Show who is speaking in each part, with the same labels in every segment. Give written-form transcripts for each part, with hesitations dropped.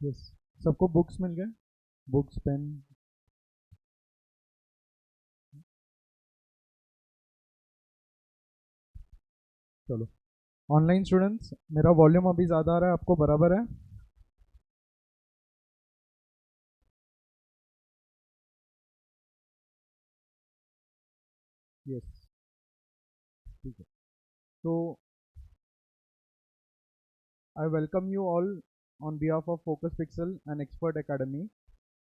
Speaker 1: Yes, सबको books मिल गए, books pen. चलो, ऑनलाइन स्टूडेंट्स, मेरा वॉल्यूम अभी ज़्यादा आ रहा है, आपको बराबर है? यस, ठीक है। तो I welcome you all on behalf of Focus Pixel and Expert Academy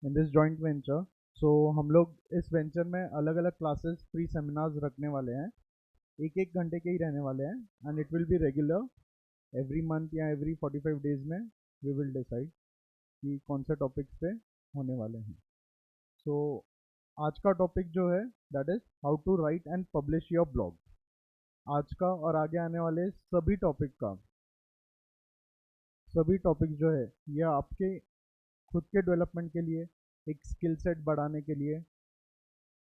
Speaker 1: in this joint venture. So हम लोग इस वेंचर में अलग अलग क्लासेस, फ्री सेमिनार्स रखने वाले हैं। एक एक घंटे के ही रहने वाले हैं and it will be regular. Every month या एवरी 45 डेज में वी विल डिसाइड कि कौन से टॉपिक्स पे होने वाले हैं। सो आज का टॉपिक जो है that is how to write and publish your blog. आज का और आगे आने वाले सभी टॉपिक जो है ये आपके खुद के डेवलपमेंट के लिए, एक स्किल सेट बढ़ाने के लिए,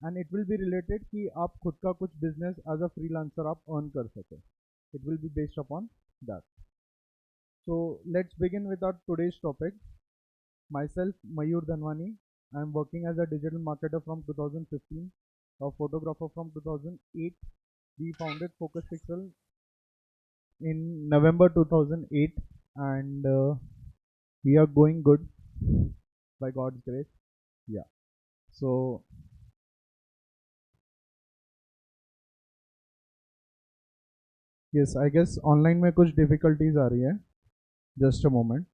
Speaker 1: and it will be related कि आप खुद का कुछ बिजनेस एज अ फ्रीलांसर आप अर्न कर सके। It will be based upon that. So let's begin with our today's topic. Myself, Mayur Dhanwani. I am working as a digital marketer from 2015, a photographer from 2008. We founded Focus Pixel in November 2008, and we are going good by God's grace. Yeah. So, yes, I guess online में कुछ difficulties आ रही है. Just a moment.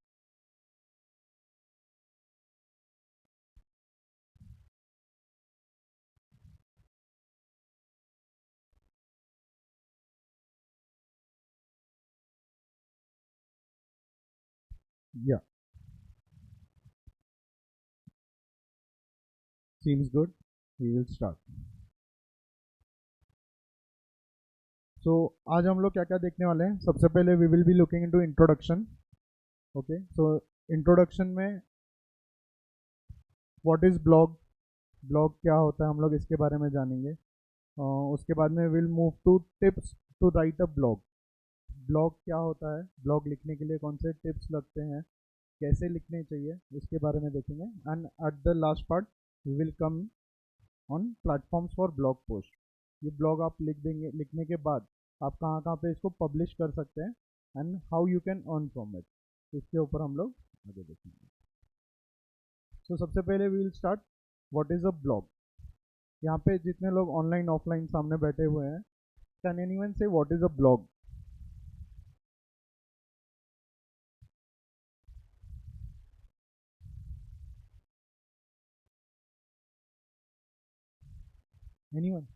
Speaker 1: Yeah, seems good. We will start. So, आज हम लोग क्या क्या देखने वाले हैं? सबसे पहले we will be looking into introduction. Okay, so introduction में व्हाट इज़ ब्लॉग, ब्लॉग क्या होता है, हम लोग इसके बारे में जानेंगे। उसके बाद में will move to tips to write a blog. Blog क्या होता है, ब्लॉग लिखने के लिए कौन से टिप्स लगते हैं, कैसे लिखने चाहिए, इसके बारे में देखेंगे। And at the last part we will come on platforms for blog post. ये ब्लॉग आप लिख देंगे, लिखने के बाद आप कहाँ कहाँ पे इसको पब्लिश कर सकते हैं and how you can earn from it, इसके ऊपर हम लोग आगे देखेंगे। सो सबसे पहले we will start what is a blog. यहाँ पे जितने लोग ऑनलाइन ऑफलाइन सामने बैठे हुए हैं, can anyone say what is a blog? Anyone?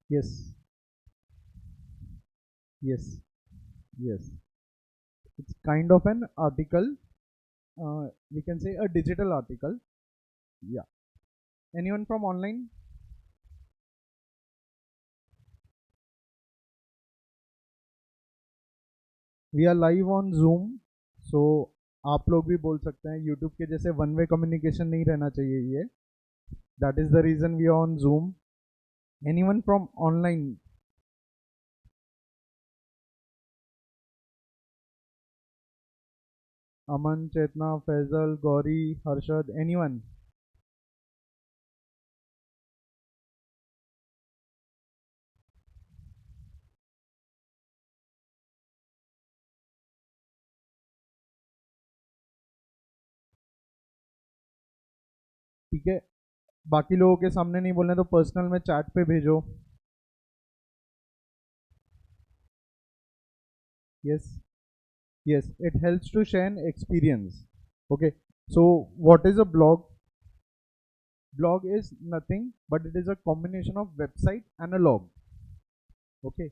Speaker 1: Yes, yes, yes, it's kind of an article, we can say a digital article. Yeah, anyone from online? We are live on Zoom, so आप लोग भी बोल सकते हैं। YouTube के जैसे one way communication नहीं रहना चाहिए ये, that is the reason we are on Zoom. Anyone from online? Aman, Chetna, Faizal, Gauri, Harshad, anyone? ठीक है, बाकी लोगों के सामने नहीं बोलना तो पर्सनल में चैट पे भेजो। Yes, yes, it helps to share an experience. Okay, so what is a blog? Blog is nothing but it is a combination of website and a log. Okay,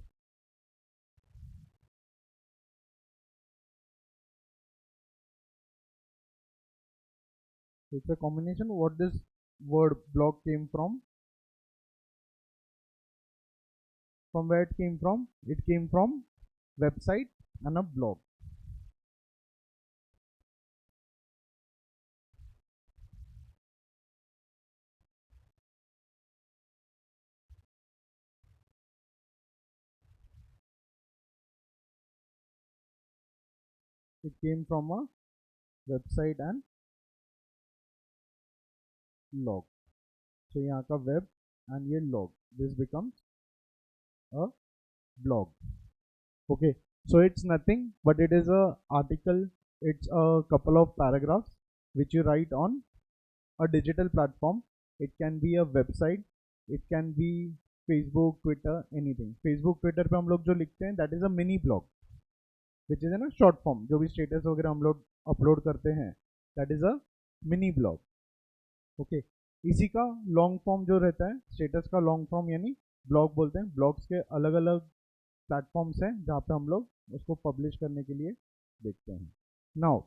Speaker 1: it's a combination. What this word blog came from where it came from? It came from website and a blog. It came from a website and log. So यहाँ का web and ये log, this becomes a blog. Okay, so it's nothing but it is a article. It's a couple of paragraphs which you write on a digital platform. It can be a website, it can be Facebook, Twitter, anything. Facebook, Twitter पे हम लोग जो लिखते हैं that is a mini blog, which is ना short form. जो भी status वगैरह हम लोग upload करते हैं that is a mini blog. Okay, इसी का लॉन्ग फॉर्म जो रहता है स्टेटस का लॉन्ग फॉर्म यानी ब्लॉग बोलते हैं. ब्लॉग्स के अलग अलग प्लेटफॉर्म्स हैं जहाँ पे हम लोग उसको पब्लिश करने के लिए देखते हैं. नाउ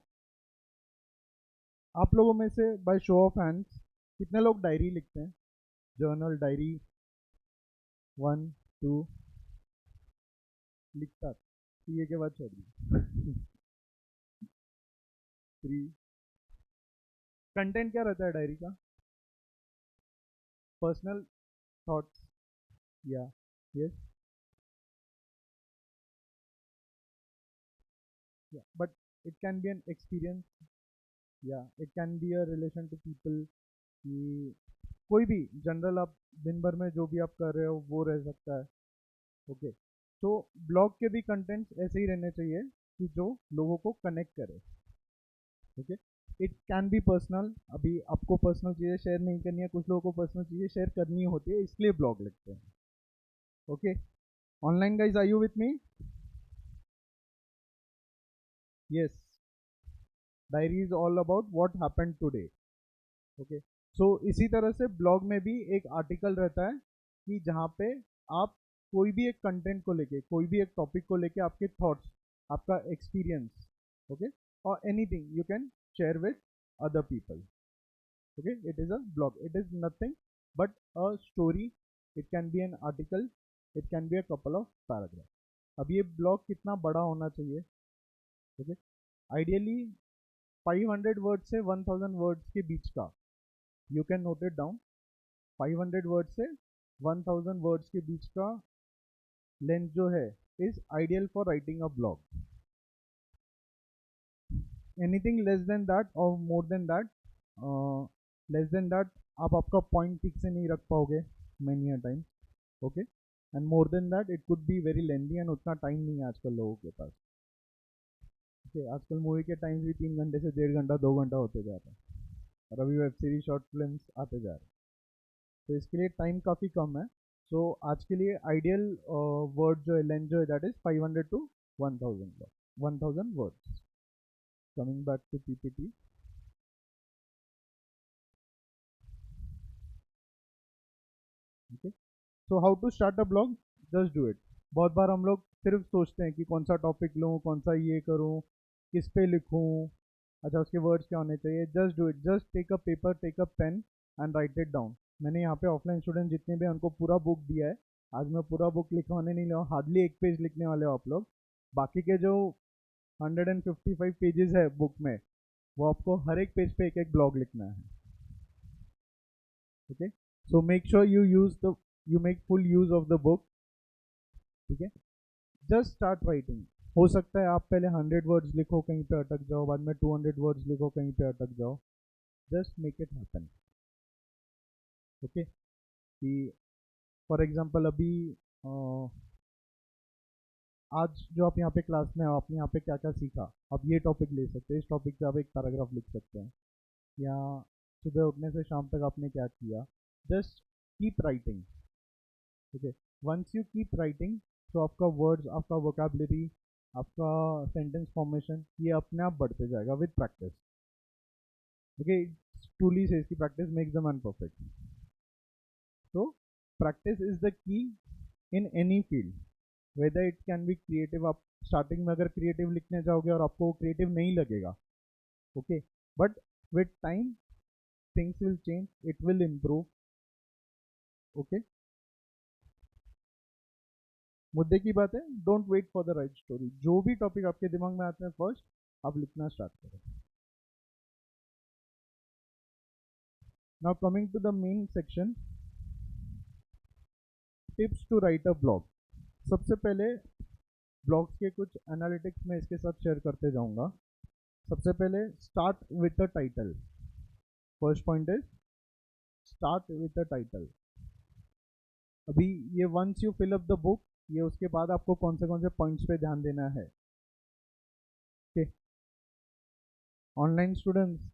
Speaker 1: आप लोगों में से बाय शो ऑफ हैंड्स कितने लोग डायरी लिखते हैं? जर्नल, डायरी, 1 2 लिखता ये के बाद छोड़ दी. 3. कंटेंट क्या रहता है डायरी का? पर्सनल थॉट्स या यस या but it can be an experience या it can be a relation to people कि कोई भी जनरल आप दिन भर में जो भी आप कर रहे हो वो रह सकता है. ओके, तो ब्लॉग के भी कंटेंट्स ऐसे ही रहने चाहिए कि जो लोगों को कनेक्ट करे. Okay, it can be personal. अभी आपको पर्सनल चीज़ें शेयर नहीं करनी है, कुछ लोगों को पर्सनल चीज़ें शेयर करनी होती है इसलिए ब्लॉग लिखते हैं. Okay, online guys are you with me? Yes, diary is all about what happened today. Okay, so इसी तरह से ब्लॉग में भी एक आर्टिकल रहता है कि जहाँ पे आप कोई भी एक कंटेंट को लेके, कोई भी एक टॉपिक को लेके आपके थॉट्स, आपका एक्सपीरियंस, ओके, और anything you can share with other people. Okay, it is a blog. It is nothing but a story. It can be an article, it can be a couple of paragraph. अब ये blog कितना बड़ा होना चाहिए? Okay, ideally 500 word से 1000 words के बीच का. You can note it down. 500 word से 1000 वर्ड्स के बीच का लेंथ जो है is ideal for writing a blog. Anything less than that और more than that, less than that आप आपका पॉइंट ठीक से नहीं रख पाओगे many a time. Okay, and more than that it could be very lengthy and उतना time नहीं है आजकल लोगों के पास. ओके, आजकल मूवी के टाइम्स भी 3 घंटे से 1.5 घंटा 2 घंटा होते जा रहे हैं और अभी वेब सीरीज शॉर्ट फिल्म आते जा रहे हैं. तो इसके लिए टाइम काफ़ी कम है. सो आज के लिए आइडियल वर्ड जो है, लेंथ जो है, that is 500 to 1000 words. Coming back to PPT. Okay, so how to start a blog? Just do it. बहुत बार हम लोग सिर्फ सोचते हैं कि कौन सा टॉपिक लूँ, कौन सा ये करूँ, किस पे लिखूँ, अच्छा उसके वर्ड्स क्या होने चाहिए. Just do it. Just take a paper, take a pen and write it down. मैंने यहाँ पे ऑफलाइन स्टूडेंट जितने भी हैं उनको पूरा बुक दिया है. आज मैं पूरा बुक लिखवाने नहीं लगा, हार्डली एक पेज लिखने वाले हो आप लोग. बाकी के जो 155 पेजेस है बुक में, वो आपको हर एक पेज पे एक एक ब्लॉग लिखना है. Okay, so make sure you make full use of the book. ठीक है, जस्ट स्टार्ट राइटिंग. हो सकता है आप पहले 100 वर्ड्स लिखो, कहीं पे अटक जाओ, बाद में 200 वर्ड्स लिखो, कहीं पे अटक जाओ. Just make it happen. Okay, कि फॉर एग्जांपल अभी आज जो आप यहाँ पे क्लास में हो, आपने यहाँ पे क्या क्या सीखा, आप ये टॉपिक ले सकते हैं. इस टॉपिक पे आप एक पैराग्राफ लिख सकते हैं. या सुबह उठने से शाम तक आपने क्या किया. Just keep writing. Okay, once you keep writing तो आपका वर्ड्स, आपका वोकेबलरी, आपका सेंटेंस फॉर्मेशन ये अपने आप बढ़ते जाएगा with practice. Okay, truly says की practice makes the man perfect. तो practice is the key in any field, whether it can be creative. आप स्टार्टिंग में अगर क्रिएटिव लिखने जाओगे और आपको क्रिएटिव नहीं लगेगा, okay, but with time things will change, it will improve. Okay, मुद्दे की बात है, don't wait for the right story. जो भी टॉपिक आपके दिमाग में आते हैं फर्स्ट आप लिखना स्टार्ट करें. Now coming to the main section, tips to write a blog. सबसे पहले ब्लॉग्स के कुछ एनालिटिक्स मैं इसके साथ शेयर करते जाऊंगा। सबसे पहले start with the title. First point is start with the title. अभी ये once you fill up the book, ये उसके बाद आपको कौन से पॉइंट्स पे ध्यान देना है। Okay, online students,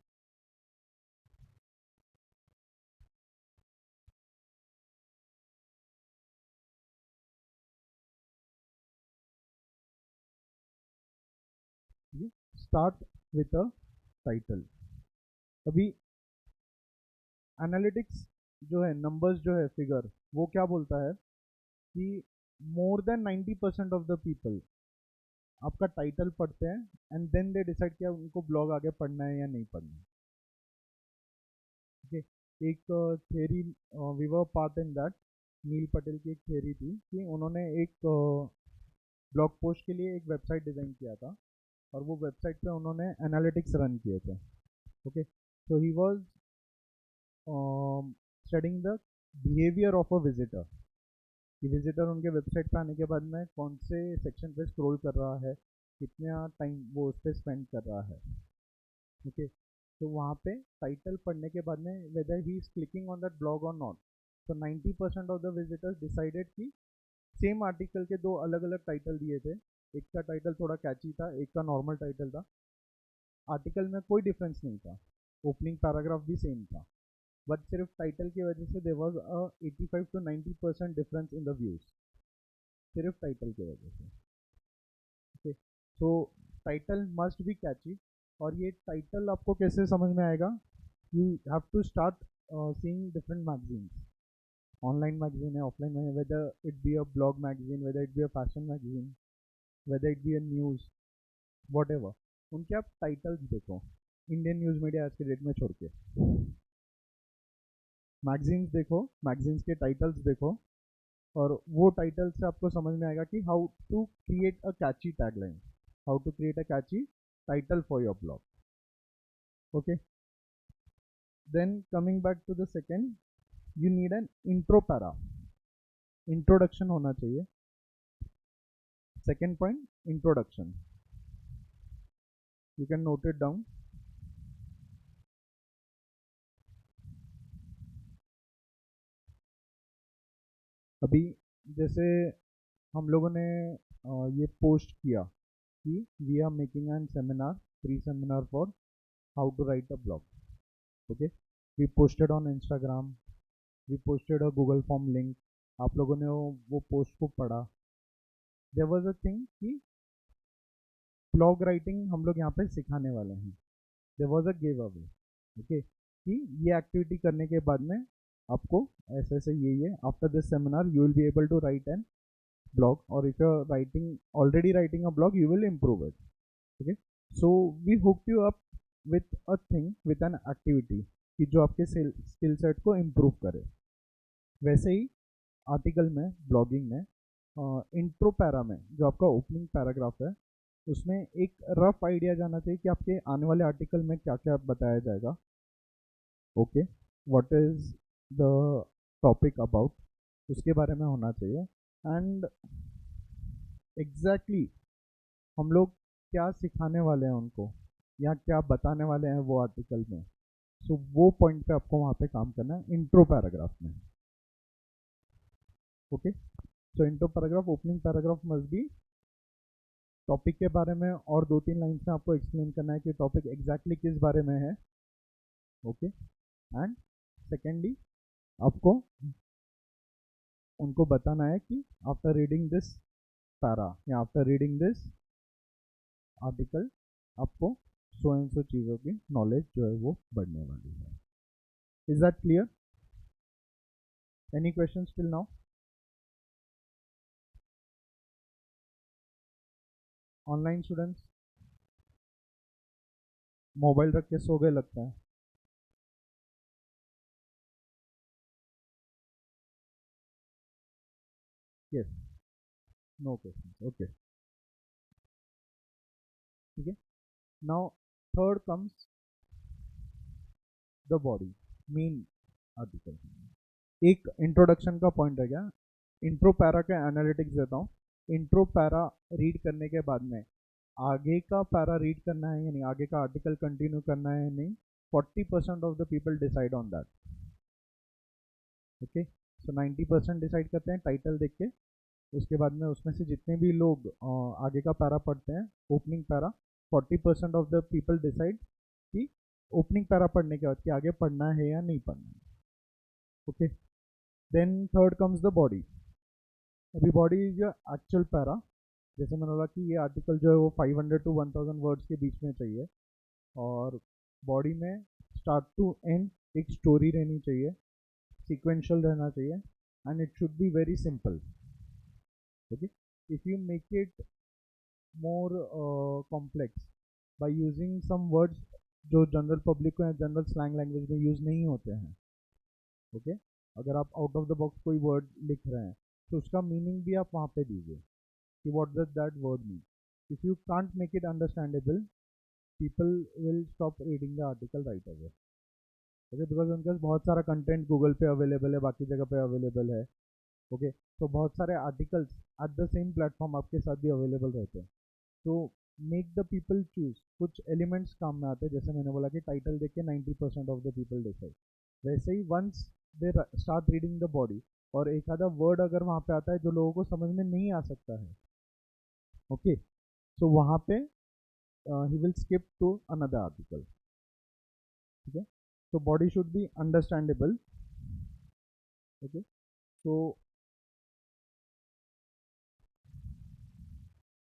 Speaker 1: start with the title. अभी एनालिटिक्स जो है, नंबर्स जो है, फिगर, वो क्या बोलता है कि more than 90% of the people आपका टाइटल पढ़ते हैं एंड देन दे डिसाइड किया उनको ब्लॉग आगे पढ़ना है या नहीं पढ़ना है। ओके, एक theory, we were part in that, Neil Patel की एक थ्योरी थी कि उन्होंने एक ब्लॉग पोस्ट के लिए एक वेबसाइट डिज़ाइन किया था और वो वेबसाइट पे उन्होंने एनालिटिक्स रन किए थे। Okay, so he was studying the behaviour of a visitor, कि विजिटर उनके वेबसाइट पे आने के बाद में कौन से सेक्शन पे स्क्रॉल कर रहा है, कितना टाइम वो उस पर स्पेंड कर रहा है। ओके, तो वहाँ पे टाइटल पढ़ने के बाद में weather he is clicking on that blog और नॉट, तो 90% ऑफ द विजिटर्स डिसाइडेड कि सेम आर्टिकल के दो अलग अलग टाइटल दिए थे, एक का टाइटल थोड़ा कैची था, एक का नॉर्मल टाइटल था, आर्टिकल में कोई डिफरेंस नहीं था, ओपनिंग पैराग्राफ भी सेम था, बट सिर्फ टाइटल की वजह से there was a 85 to 90% difference in the views, सिर्फ टाइटल की वजह से। Okay, so title must be catchy. और ये टाइटल आपको कैसे समझ में आएगा, you have to start seeing different magazines, online magazine है, ऑफलाइन में, whether it be a blog magazine, whether it be a fashion magazine, whether it be a news, what ever, उनके आप टाइटल्स देखो। इंडियन न्यूज़ मीडिया आज के date में छोड़ के मैगजीन्स देखो, मैगजीन्स के टाइटल्स देखो, और वो टाइटल से आपको समझ में आएगा कि how to create a catchy tagline, how to create a catchy title for your blog. Okay, then coming back to the second, you need an intro para, introduction होना चाहिए। Second point, introduction, you can note it down. अभी जैसे हम लोगों ने ये post किया कि we are making an seminar, free seminar for how to write a blog. Okay, we posted on Instagram, we posted a Google form link, आप लोगों ने वो पोस्ट को पढ़ा। देयर वाज अ थिंग कि ब्लॉग राइटिंग हम लोग यहाँ पे सिखाने वाले हैं, there was a give away. Okay, कि ये एक्टिविटी करने के बाद में आपको ऐसे ऐसे ये after this seminar you will be able to write an blog, or if you're writing already writing a blog, you will improve it. Okay, so we hooked you up with a thing, with an activity कि जो आपके skill set को improve करे। वैसे ही article में, blogging में, intro para में जो आपका ओपनिंग पैराग्राफ है, उसमें एक रफ आइडिया जाना चाहिए कि आपके आने वाले आर्टिकल में क्या क्या बताया जाएगा। Okay, what is the topic about, उसके बारे में होना चाहिए। एंड एग्जैक्टली हम लोग क्या सिखाने वाले हैं उनको, या क्या बताने वाले हैं वो आर्टिकल में, सो वो पॉइंट पे आपको वहाँ पे काम करना है इंट्रो पैराग्राफ में। Okay, so intro paragraph, opening paragraph must be topic के बारे में, और 2-3 लाइन में आपको एक्सप्लेन करना है कि टॉपिक एग्जैक्टली किस बारे में है। ओके, एंड सेकेंडली आपको उनको बताना है कि आफ्टर रीडिंग दिस पैरा या आफ्टर रीडिंग दिस आर्टिकल आपको सो एंड सो चीज़ों की नॉलेज जो है वो बढ़ने वाली है। Is that clear? Any question till now? Online students mobile रख के सो गए लगता है। Yes, no question. ओके, ठीक है। Now third comes the body, main article. एक इंट्रोडक्शन का पॉइंट है क्या, इंट्रो पैरा का एनालिटिक्स देता हूँ, इंट्रो पैरा रीड करने के बाद में आगे का पैरा रीड करना है या नहीं, आगे का आर्टिकल कंटिन्यू करना है या नहीं, 40% of the people decide on that. Okay, so 90% decide करते हैं टाइटल देख के। उसके बाद में उसमें से जितने भी लोग आगे का पैरा पढ़ते हैं, opening para, 40% of the people decide कि ओपनिंग पैरा पढ़ने के बाद कि आगे पढ़ना है या नहीं पढ़ना है। Okay, then third comes the body. अभी बॉडी इज एक्चुअल पैरा। जैसे मैंने बोला कि ये आर्टिकल जो है वो 500 to 1000 वर्ड्स के बीच में चाहिए, और बॉडी में स्टार्ट टू एंड एक स्टोरी रहनी चाहिए, सीक्वेंशियल रहना चाहिए, and it should be very simple. Okay, if you make it more complex by using some words जो जनरल पब्लिक को या जनरल स्लैंग लैंग्वेज में यूज़ नहीं होते हैं, ओके, अगर आप आउट ऑफ द बॉक्स कोई वर्ड लिख रहे हैं तो उसका मीनिंग भी आप वहाँ पे दीजिए कि what does that word mean. If you can't make it understandable, people will stop reading the article right away, okay, because उनके पास बहुत सारा कंटेंट गूगल पे अवेलेबल है, बाकी जगह पे अवेलेबल है। ओके, तो बहुत सारे articles at the same platform आपके साथ भी अवेलेबल रहते हैं। तो मेक द पीपल चूज, कुछ एलिमेंट्स काम में आते हैं, जैसे मैंने बोला कि टाइटल देख के 90% ऑफ द पीपल डिसाइड। वैसे ही once they start reading the body, और एक आधा वर्ड अगर वहाँ पे आता है जो लोगों को समझ में नहीं आ सकता है, ओके, सो वहाँ पे he will skip to another article। ठीक है, so body should be understandable। okay, so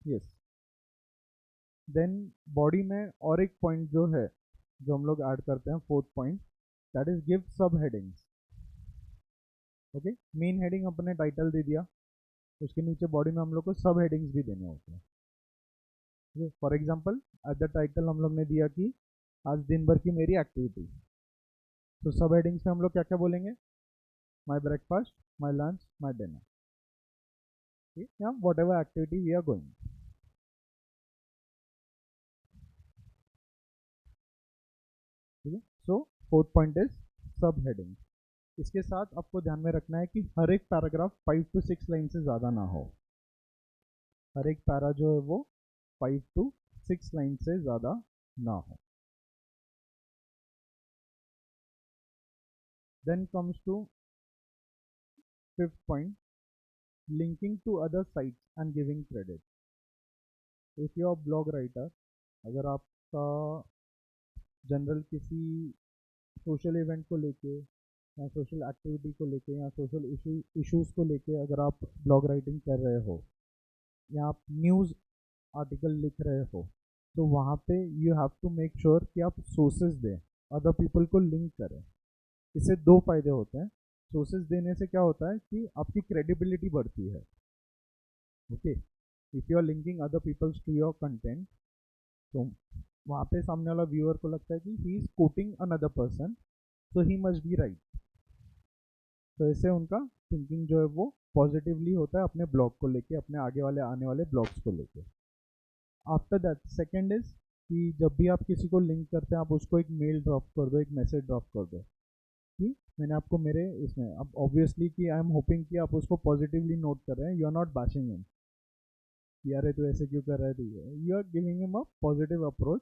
Speaker 1: yes, then body में और एक पॉइंट जो है जो हम लोग ऐड करते हैं, fourth point, that is give सब हेडिंग्स। ओके, मेन हेडिंग अपने टाइटल दे दिया, उसके नीचे बॉडी में हम लोग को सब हेडिंग्स भी देने होते हैं। For example at the title हम लोग ने दिया कि आज दिन भर की मेरी एक्टिविटी, तो सब हेडिंग्स में हम लोग क्या क्या बोलेंगे, my breakfast, my lunch, my dinner, या whatever activity we are going. ठीक है, so fourth point is sub heading. इसके साथ आपको ध्यान में रखना है कि हर एक पैराग्राफ 5 to 6 लाइन से ज़्यादा ना हो। हर एक पैरा जो है वो 5 to 6 लाइन से ज़्यादा ना हो। Then comes to fifth point, linking to other sites and giving credit. If you are blog writer, अगर आपका जनरल किसी सोशल इवेंट को लेके या सोशल एक्टिविटी को लेके या सोशल इश्यूज़ को लेके अगर आप ब्लॉग राइटिंग कर रहे हो या आप न्यूज़ आर्टिकल लिख रहे हो, तो वहाँ पे you have to make sure कि आप सोर्सेज दें, अदर पीपल को लिंक करें। इससे दो फायदे होते हैं। सोर्सेज देने से क्या होता है कि आपकी क्रेडिबिलिटी बढ़ती है। Okay, if you are linking other peoples to your content, तो वहाँ पे सामने वाला व्यूअर को लगता है कि he is coating another person, so he must be right. तो इससे उनका थिंकिंग जो है वो पॉजिटिवली होता है अपने ब्लॉग को लेके, अपने आगे वाले आने वाले ब्लॉग्स को लेके। आफ्टर दैट सेकेंड इज कि जब भी आप किसी को लिंक करते हैं, आप उसको एक मेल ड्रॉप कर दो, एक मैसेज ड्रॉप कर दो कि मैंने आपको मेरे इसमें, अब ऑब्वियसली कि आई एम होपिंग कि आप उसको पॉजिटिवली नोट कर रहे हैं, you are not bashing him कि यार तू ऐसे क्यों कर रहा है, तो you are giving him a positive approach,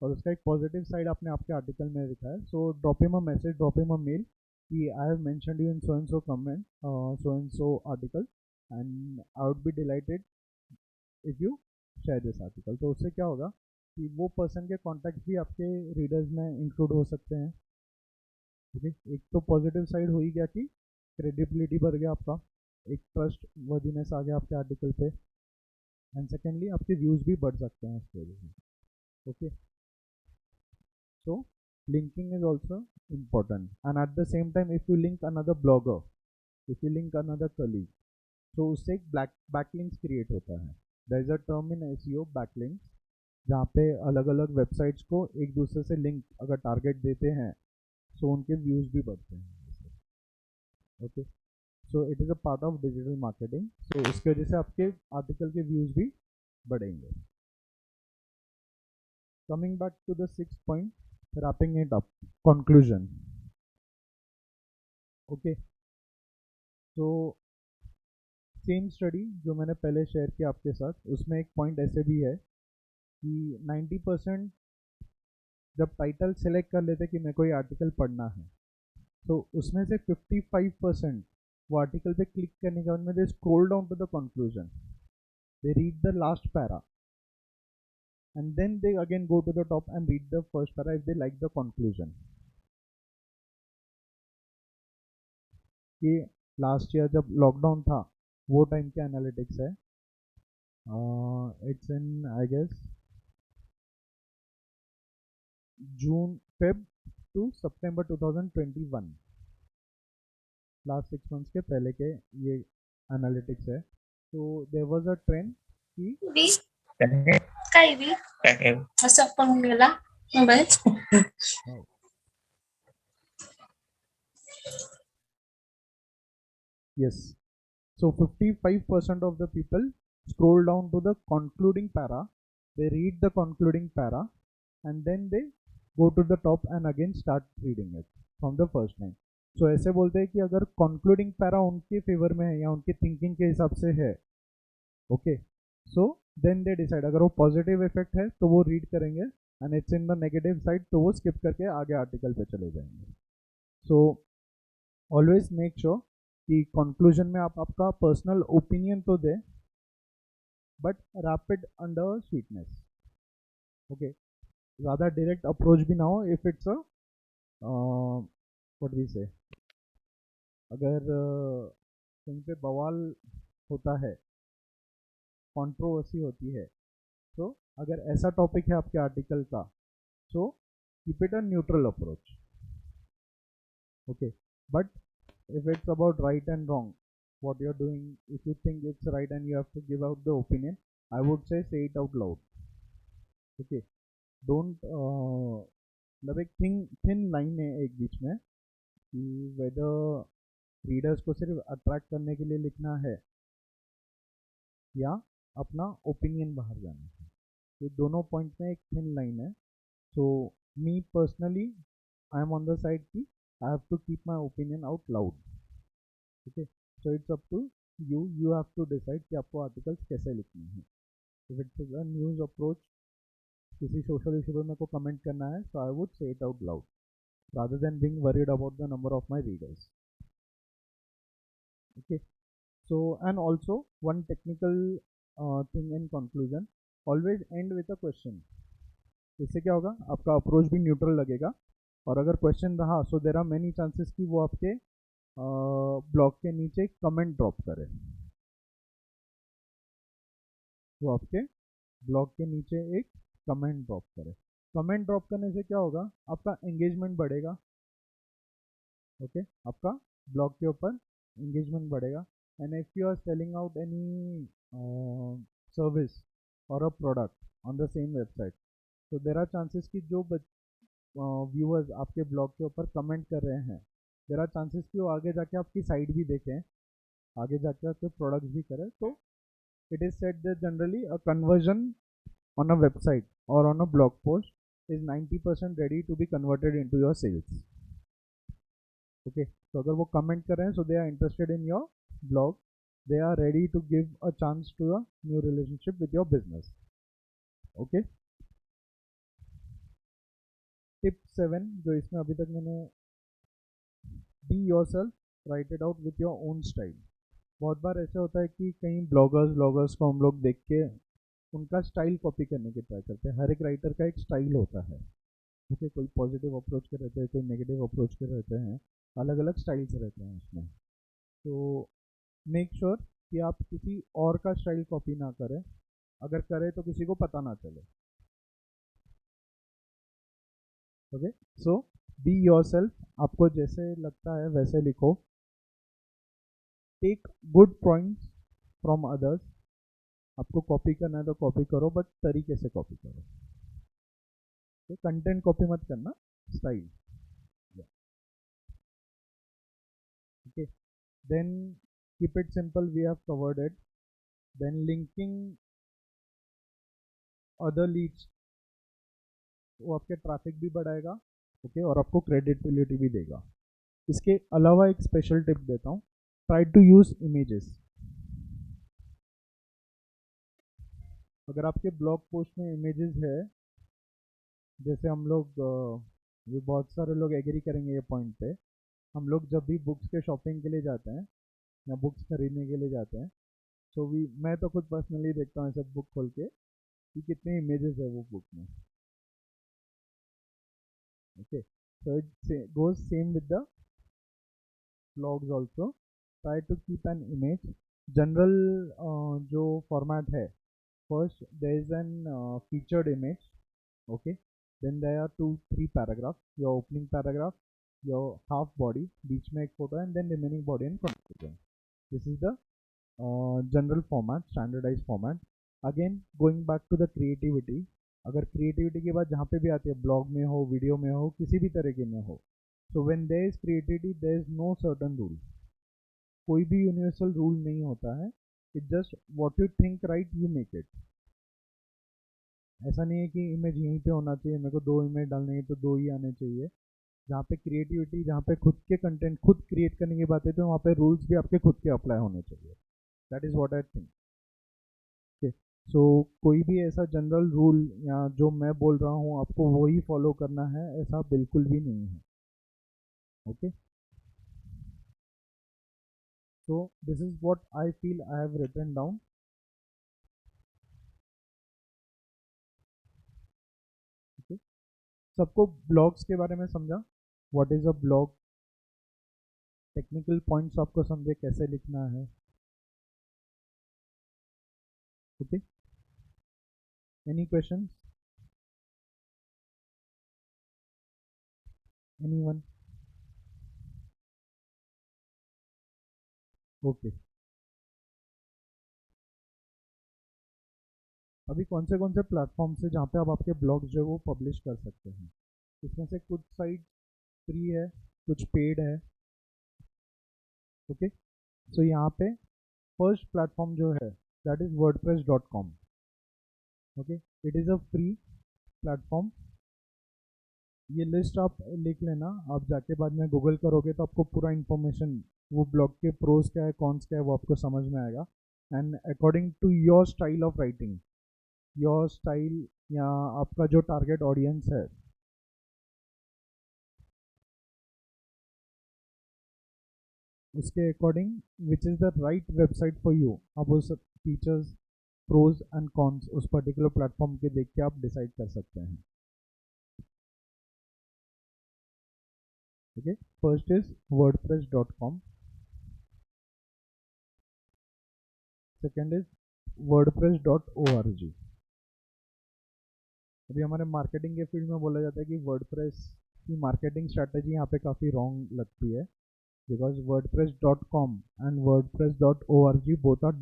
Speaker 1: और उसका एक पॉजिटिव साइड आपने आपके आर्टिकल में लिखा है। So drop him a message, drop him a mail कि I have mentioned you in so and so comment, so and so article, and I would be delighted if you share this article. तो उससे क्या होगा कि वो person के contact भी आपके रीडर्स में इंक्लूड हो सकते हैं। ठीक है, एक तो पॉजिटिव साइड हो ही गया कि क्रेडिबिलिटी बढ़ गया आपका, एक ट्रस्ट वर्दीनेस आ गया आपके आर्टिकल पे, एंड सेकेंडली आपके व्यूज़ भी बढ़ सकते हैं उसकी वजह से। Okay, so linking is also important, and at the same time if you link another blogger, if you link another colleague, तो उससे एक बैकलिंक्स क्रिएट होता है। There is a term in SEO, backlinks, जहाँ पे अलग अलग वेबसाइट्स को एक दूसरे से लिंक अगर टारगेट देते हैं तो उनके व्यूज़ भी बढ़ते हैं। Okay, so it is a part of digital marketing, so उसकी वजह से आपके आर्टिकल के व्यूज़ भी बढ़ेंगे। Coming back to the six point, wrapping it up, conclusion. Okay, so same study जो मैंने पहले शेयर किया आपके साथ, उसमें एक पॉइंट ऐसे भी है कि 90% जब टाइटल सेलेक्ट कर लेते कि मेरे को ये आर्टिकल पढ़ना है, तो उसमें से 55% वो आर्टिकल पे क्लिक करने के बाद में they scroll down to the conclusion, they read the last para, and then they again go to the top and read the first para if they like the conclusion. कि last year जब lockdown था वो time के analytics है, it's in I guess June Feb to सितंबर 2021, last 6 months के पहले के ये एनालिटिक्स है. तो देयर वाज अ ट्रेंड कि
Speaker 2: काही बी असं पण गेला mobile.
Speaker 1: yes, so 55% of the people scroll down to the concluding para, they read the concluding para, and then they go to the top and again start reading it from the first line. So ऐसे बोलते हैं कि अगर concluding para उनके favour में है या उनके थिंकिंग के हिसाब से है, okay, so then they decide. अगर वो पॉजिटिव इफेक्ट है तो वो रीड करेंगे, and it's in the negative side तो वो स्किप करके आगे आर्टिकल पे चले जाएंगे. सो ऑलवेज मेक श्योर कि कंक्लूजन में आप आपका पर्सनल ओपिनियन तो दे, but wrapped under sweetness. Okay, ज़्यादा डायरेक्ट अप्रोच भी ना हो. If it's a what we say, अगर कहीं पे बवाल होता है, कंट्रोवर्सी होती है, तो अगर ऐसा टॉपिक है आपके आर्टिकल का, so keep it a neutral approach. Okay, but if it's about right and wrong, what you're doing, if you think it's right and you have to give out the opinion, I would say it out loud. Okay, don't मतलब एक thin line है एक बीच में कि whether readers को सिर्फ attract करने के लिए लिखना है या अपना ओपिनियन बाहर जाना है. तो दोनों पॉइंट में एक थिन लाइन है. So me personally I am on the side कि I have to keep my opinion out loud. Okay, so it's up to you have to decide कि आपको आर्टिकल्स कैसे लिखने हैं. If it's a news approach, किसी social issue पे मेरे को कमेंट करना है, so I would say it out loud rather than being worried about the number of my readers. Okay, so and also one technical thing in conclusion, always end with a question. इससे क्या होगा, आपका approach भी neutral लगेगा, और अगर question रहा सो there are many chances कि वो आपके ब्लॉग के नीचे कमेंट ड्रॉप करे. वो आपके ब्लॉग के नीचे एक कमेंट ड्रॉप करे. कमेंट ड्रॉप करने से क्या होगा, आपका एंगेजमेंट बढ़ेगा. ओके, आपका ब्लॉग के ऊपर एंगेजमेंट बढ़ेगा. And if you are selling out any service और a product on the same website, तो देर आर चांसेस कि जो व्यूअर्स आपके ब्लॉग के ऊपर कमेंट कर रहे हैं, देर आर चांसेस कि वो आगे जाके आपकी साइट भी देखें, आगे जाके आपके प्रोडक्ट्स भी करें. तो it is said that generally a conversion on a website or on a blog post is 90% ready to be converted into your sales. Okay, so अगर वो comment कर रहे हैं, so they are interested in your blog, they are ready to give a chance to a new relationship with your business. Okay, tip 7 जो इसमें अभी तक मैंने, be yourself, write it out with your own style. बहुत बार ऐसा होता है कि कई ब्लॉगर्स को हम लोग देख के उनका स्टाइल कॉपी करने की ट्राई करते हैं. हर एक राइटर का एक स्टाइल होता है. ओके, कोई पॉजिटिव अप्रोच के रहते हैं, कोई नेगेटिव अप्रोच के रहते हैं, अलग अलग स्टाइल्स रहते हैं उसमें. तो मेक श्योर कि आप किसी और का स्टाइल कॉपी ना करें. अगर करें तो किसी को पता ना चले. ओके, सो बी योरसेल्फ, आपको जैसे लगता है वैसे लिखो. Take good points from others. आपको कॉपी करना है तो कॉपी करो, बट तरीके से कॉपी करो. कंटेंट कॉपी मत करना, style. Okay, then keep it simple, we have covered it. Then linking other leads, वो आपके ट्रैफिक भी बढ़ाएगा. ओके, और आपको क्रेडिबिलिटी भी देगा. इसके अलावा एक स्पेशल टिप देता हूँ, ट्राई टू यूज इमेजेस. अगर आपके ब्लॉग पोस्ट में इमेजेस है, जैसे हम लोग ये बहुत सारे लोग एग्री करेंगे ये पॉइंट पे, हम लोग जब भी बुक्स के शॉपिंग के लिए जाते हैं या बुक्स खरीदने के लिए जाते हैं, तो मैं तो खुद पर्सनली देखता हूँ ऐसे बुक खोल के कि कितने इमेजेस है वो बुक में. Okay, so it goes same with the blogs also. Try to keep an image. General जो फॉर्मेट है, first there is an featured image. Okay, then there are 2 3 paragraphs. Your opening paragraph, your half body, बीच में एक photo, and then remaining body and conclusion. This is the general format, standardized format. Again, going back to the creativity, अगर creativity के बाद जहाँ पे भी आती है, blog में हो, video में हो, किसी भी तरीके में हो, so when there is creativity there is no certain rule. कोई भी universal rule नहीं होता है. It's just what you think right you make it. ऐसा नहीं है कि इमेज यहीं पे होना चाहिए, मेरे को 2 इमेज डालने हैं तो 2 ही आने चाहिए. जहाँ पे क्रिएटिविटी, जहाँ पे खुद के कंटेंट खुद क्रिएट करने की बात है, तो वहाँ पे रूल्स भी आपके खुद के अप्लाई होने चाहिए. That is what I think. Okay, so कोई भी ऐसा जनरल रूल या जो मैं बोल रहा हूँ आपको वही फॉलो करना है, ऐसा बिल्कुल भी नहीं है. Okay, so this is what I feel I have written down. Okay, सबको ब्लॉग्स के बारे में समझा, what is a blog, technical points आपको समझे कैसे लिखना है. Okay, any questions, anyone? Okay, अभी कौन से प्लेटफॉर्म से जहाँ पे आप आपके ब्लॉग्स जो है वो पब्लिश कर सकते हैं. इसमें से कुछ साइट फ्री है, कुछ पेड है. ओके, सो यहाँ पे फर्स्ट प्लेटफॉर्म जो है that is wordpress.com. Okay, it is a free platform. ये लिस्ट आप लिख लेना, आप जाके बाद में गूगल करोगे तो आपको पूरा इन्फॉर्मेशन, वो ब्लॉग के प्रोज क्या है कॉन्स क्या है वो आपको समझ में आएगा. And according to your style of writing, your style या आपका जो टारगेट ऑडियंस है, उसके according which is the right website for you, आप उस फीचर्स, प्रोज एंड कॉन्स उस पर्टिकुलर प्लेटफॉर्म के देख के आप डिसाइड कर सकते हैं. Okay, first is wordpress.com, second is wordpress.org. अभी हमारे मार्केटिंग के फील्ड में बोला जाता है कि वर्डप्रेस की मार्केटिंग स्ट्रैटेजी यहाँ पे काफ़ी रॉन्ग लगती है, because wordpress.com and wordpress.org both are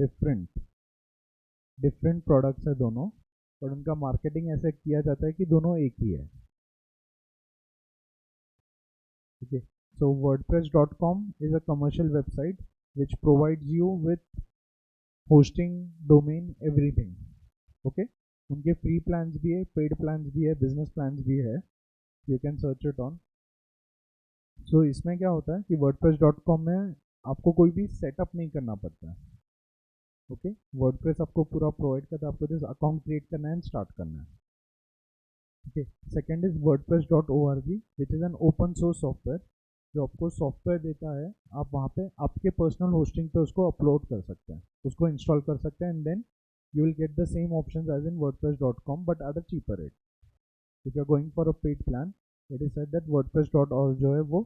Speaker 1: different products है दोनों, पर उनका मार्केटिंग ऐसे किया जाता है कि दोनों एक ही है. Okay, so wordpress.com is a commercial website which provides you with hosting, domain, everything. Okay, उनके फ्री प्लान्स भी है, पेड प्लान्स भी है, बिजनेस प्लान्स भी है. You can search it on. So इसमें क्या होता है कि wordpress.com में आपको कोई भी सेटअप नहीं करना पड़ता है. ओके, वर्डप्रेस आपको पूरा प्रोवाइड करता है, आपको जस्ट अकाउंट क्रिएट करना है एंड स्टार्ट करना है. Okay, second is wordpress.org which is an open source software जो आपको सॉफ्टवेयर देता है. आप वहाँ पे आपके पर्सनल होस्टिंग पे उसको अपलोड कर सकते हैं, उसको इंस्टॉल कर सकते हैं, and then you will get the same options as in wordpress.com but at a cheaper rate. If you are going for a paid plan, it is said that wordpress.org जो है वो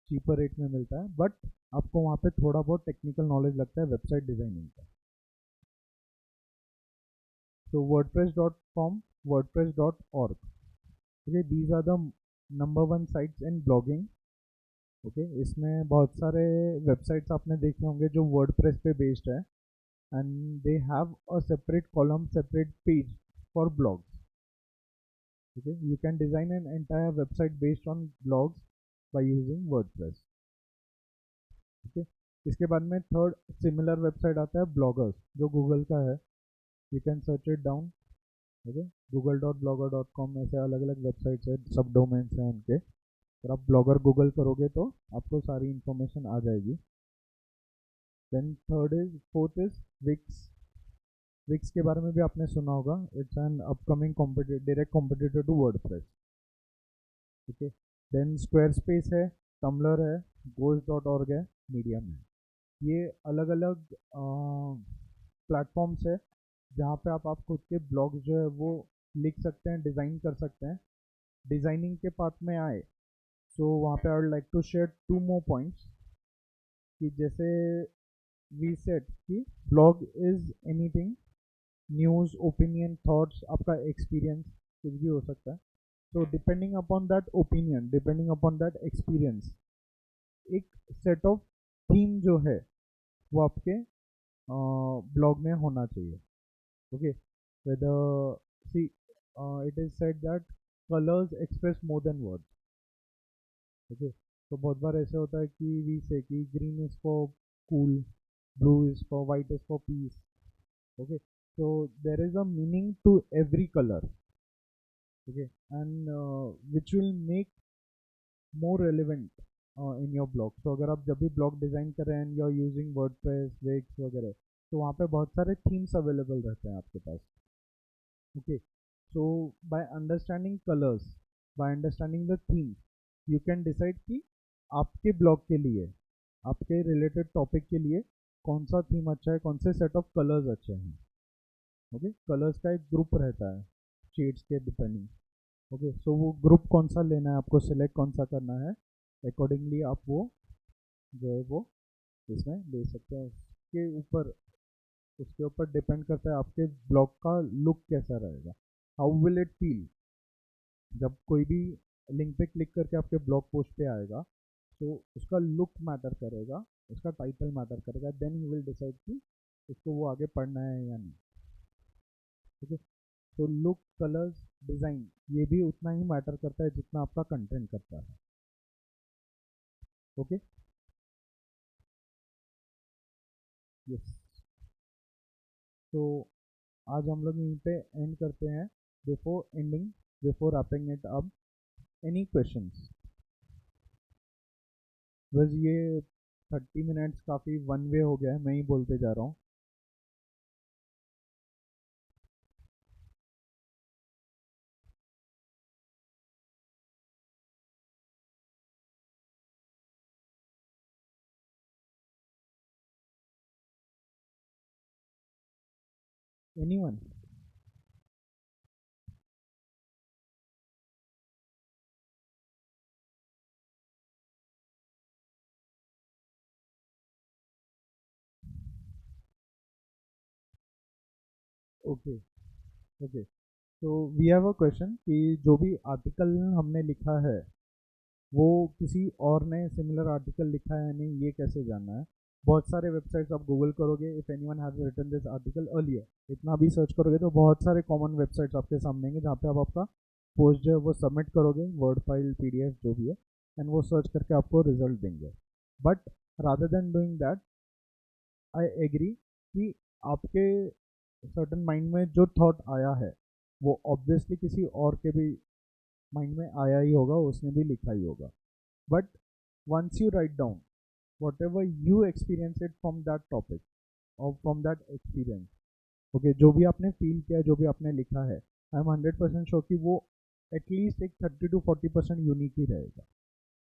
Speaker 1: cheaper rate में मिलता है, but आपको वहाँ पे थोड़ा बहुत टेक्निकल नॉलेज लगता है वेबसाइट डिजाइनिंग का. So wordpress.com, wordpress.org. Okay, these are the number one sites in blogging. Okay, इसमें बहुत सारे वेबसाइट्स आपने देखे होंगे जो वर्डप्रेस पे बेस्ड है, and they have a separate column, separate page for blogs. Okay, you can design an entire website based on blogs by using WordPress. Okay, इसके बाद में थर्ड सिमिलर वेबसाइट आता है ब्लॉगर्स, जो गूगल का है. You can search it down. Okay, google.blogger.com, ऐसे अलग अलग वेबसाइट्स है, सब डोमेन्स हैं उनके. अगर आप ब्लॉगर गूगल करोगे तो आपको सारी इन्फॉर्मेशन आ जाएगी. Then fourth is Wix. Wix के बारे में भी आपने सुना होगा, it's an upcoming direct competitor to WordPress. ठीक है, देन स्क्वायर स्पेस है, टम्बलर है, Ghost.org है, मीडियम है। ये अलग अलग प्लेटफॉर्म्स है जहाँ पे आप खुद के ब्लॉग्स जो है वो लिख सकते हैं, डिज़ाइन कर सकते हैं। डिज़ाइनिंग के पार्ट में आए सो वहाँ पे I would like to share 2 more points कि जैसे वी सेट कि blog is anything, news, opinion, thoughts, आपका एक्सपीरियंस कुछ भी हो सकता है। तो depending upon that opinion, depending upon that experience, एक सेट ऑफ थीम जो है वो आपके ब्लॉग में होना चाहिए। Okay, whether see it is said that colors express more than words। Okay, तो बहुत बार ऐसे होता है कि वी से कि green is for cool, blue is for, white is for piece. Okay, so there is a meaning to every color, okay, and which will make more relevant in your blog। so अगर आप जब भी blog design कर रहे हैं, you are using WordPress, Wix वगैरह, तो वहाँ पे बहुत सारे थीम्स अवेलेबल रहते हैं आपके पास। Okay, so by understanding colors, by understanding the theme, you can decide कि आपके ब्लॉग के लिए, आपके रिलेटेड टॉपिक के लिए कौन सा थीम अच्छा है, कौन से सेट ऑफ कलर्स अच्छे हैं। ओके, कलर्स का एक ग्रुप रहता है शेड्स के डिपेंडिंग। ओके, सो वो ग्रुप कौन सा लेना है आपको, सिलेक्ट कौन सा करना है, अकॉर्डिंगली आप वो जो है वो इसमें ले सकते हैं। उसके ऊपर डिपेंड करता है आपके ब्लॉग का लुक कैसा रहेगा, हाउ विल इट फील। जब कोई भी लिंक पे क्लिक करके आपके ब्लॉग पोस्ट पे आएगा तो उसका लुक मैटर करेगा, उसका टाइटल मैटर करेगा, देन ही विल डिसाइड कि उसको वो आगे पढ़ना है या नहीं। ठीक है, तो लुक, कलर्स, डिज़ाइन ये भी उतना ही मैटर करता है जितना आपका कंटेंट करता है। ओके, यस, तो आज हम लोग यहीं पे एंड करते हैं। Before ending, before wrapping it up, any questions? बस ये 30 मिनट्स काफ़ी वन वे हो गया है, मैं ही बोलते जा रहा हूँ। एनीवन? ओके, ओके, तो वी हैव अ क्वेश्चन कि जो भी आर्टिकल हमने लिखा है वो किसी और ने सिमिलर आर्टिकल लिखा है या नहीं, ये कैसे जानना है? बहुत सारे वेबसाइट्स आप गूगल करोगे, if anyone has written this article earlier, इतना भी सर्च करोगे तो बहुत सारे कॉमन वेबसाइट्स आपके सामने आएंगे जहाँ पे आप आपका पोस्ट जो है वो सबमिट करोगे, वर्ड फाइल, पीडीएफ जो भी है, एंड वो सर्च करके आपको रिजल्ट देंगे। But rather than doing that, I agree कि आपके सर्टन माइंड में जो थॉट आया है वो ऑब्वियसली किसी और के भी माइंड में आया ही होगा, उसने भी लिखा ही होगा। But once you write down whatever you experience it from that topic or from that experience, okay, जो भी आपने फील किया, जो भी आपने लिखा है, आई एम 100% श्योर कि वो एटलीस्ट एक 30 to 40% यूनिक ही रहेगा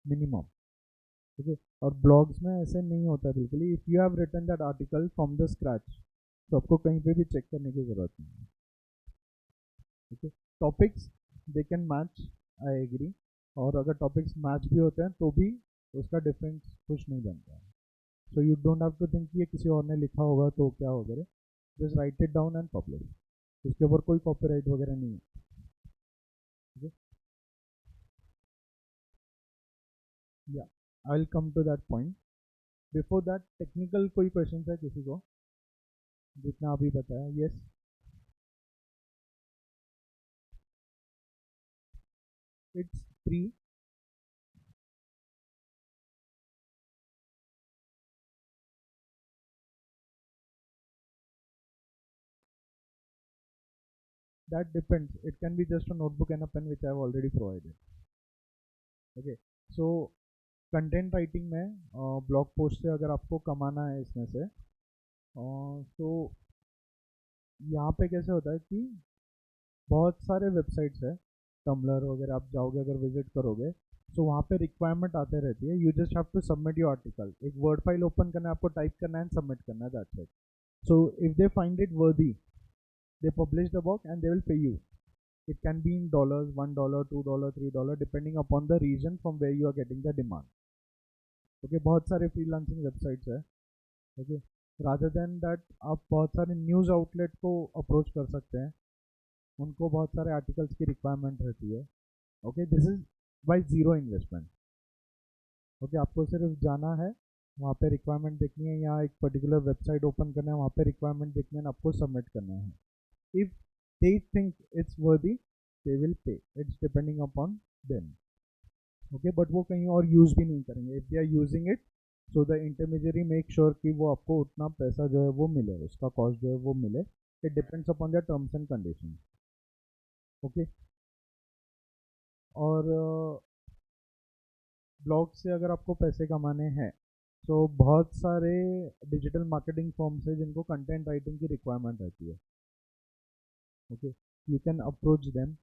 Speaker 1: मिनिमम। ठीक है, और ब्लॉग्स में ऐसे नहीं होता बिल्कुल ही। If you have written that article from the scratch तो आपको कहीं पे भी चेक करने की ज़रूरत नहीं है। ठीक है, topics they can match, I agree, और अगर टॉपिक्स मैच भी होते हैं तो भी उसका डिफरेंस कुछ नहीं बनता है। So you don't have to think ये किसी और ने लिखा होगा तो क्या होगा, just write it down and publish. इसके ऊपर कोई कॉपीराइट वगैरह नहीं है। ठीक है, या I will come to that point. Before that, technical कोई क्वेश्चन है किसी को जितना अभी बताया? Yes, it's free. That depends, it can be just a notebook and a pen which I have already provided. Okay, so content writing में blog post से अगर आपको कमाना है इसमें से, तो यहाँ पे कैसे होता है कि बहुत सारे वेबसाइट्स है, टम्बलर वगैरह आप जाओगे अगर विजिट करोगे, तो वहाँ पे रिक्वायरमेंट आते रहती है। You just have to submit your article, एक वर्ड फाइल ओपन करना है आपको, टाइप करना है एंड सबमिट करना है, that's it. So if they find it वर्दी, they publish the work and they will pay you. It can be in dollars, $1, $2, $3, depending upon the region from where you are getting the demand. Okay, बहुत सारे freelancing websites है। Okay, rather than that आप बहुत सारे news outlet को approach कर सकते हैं, उनको बहुत सारे आर्टिकल्स की रिक्वायरमेंट रहती है। Okay, this is by zero investment. Okay, आपको सिर्फ जाना है, वहाँ पे रिक्वायरमेंट देखनी है, या एक पर्टिकुलर वेबसाइट ओपन करना है, वहाँ पे रिक्वायरमेंट देखनी है, आपको सबमिट करना है। If they think it's worthy, they will pay. It's depending upon them. Okay, but वो कहीं और यूज़ भी नहीं करेंगे। If they are using it, so the intermediary make sure कि वो आपको उतना पैसा जो है वो मिले, उसका कॉस्ट जो है वो मिले। It depends upon their terms and conditions. Okay, और ब्लॉग से अगर आपको पैसे कमाने हैं, तो बहुत सारे डिजिटल मार्केटिंग फॉर्म्स है जिनको कंटेंट राइटिंग की रिक्वायरमेंट रहती है। Okay, you can approach them.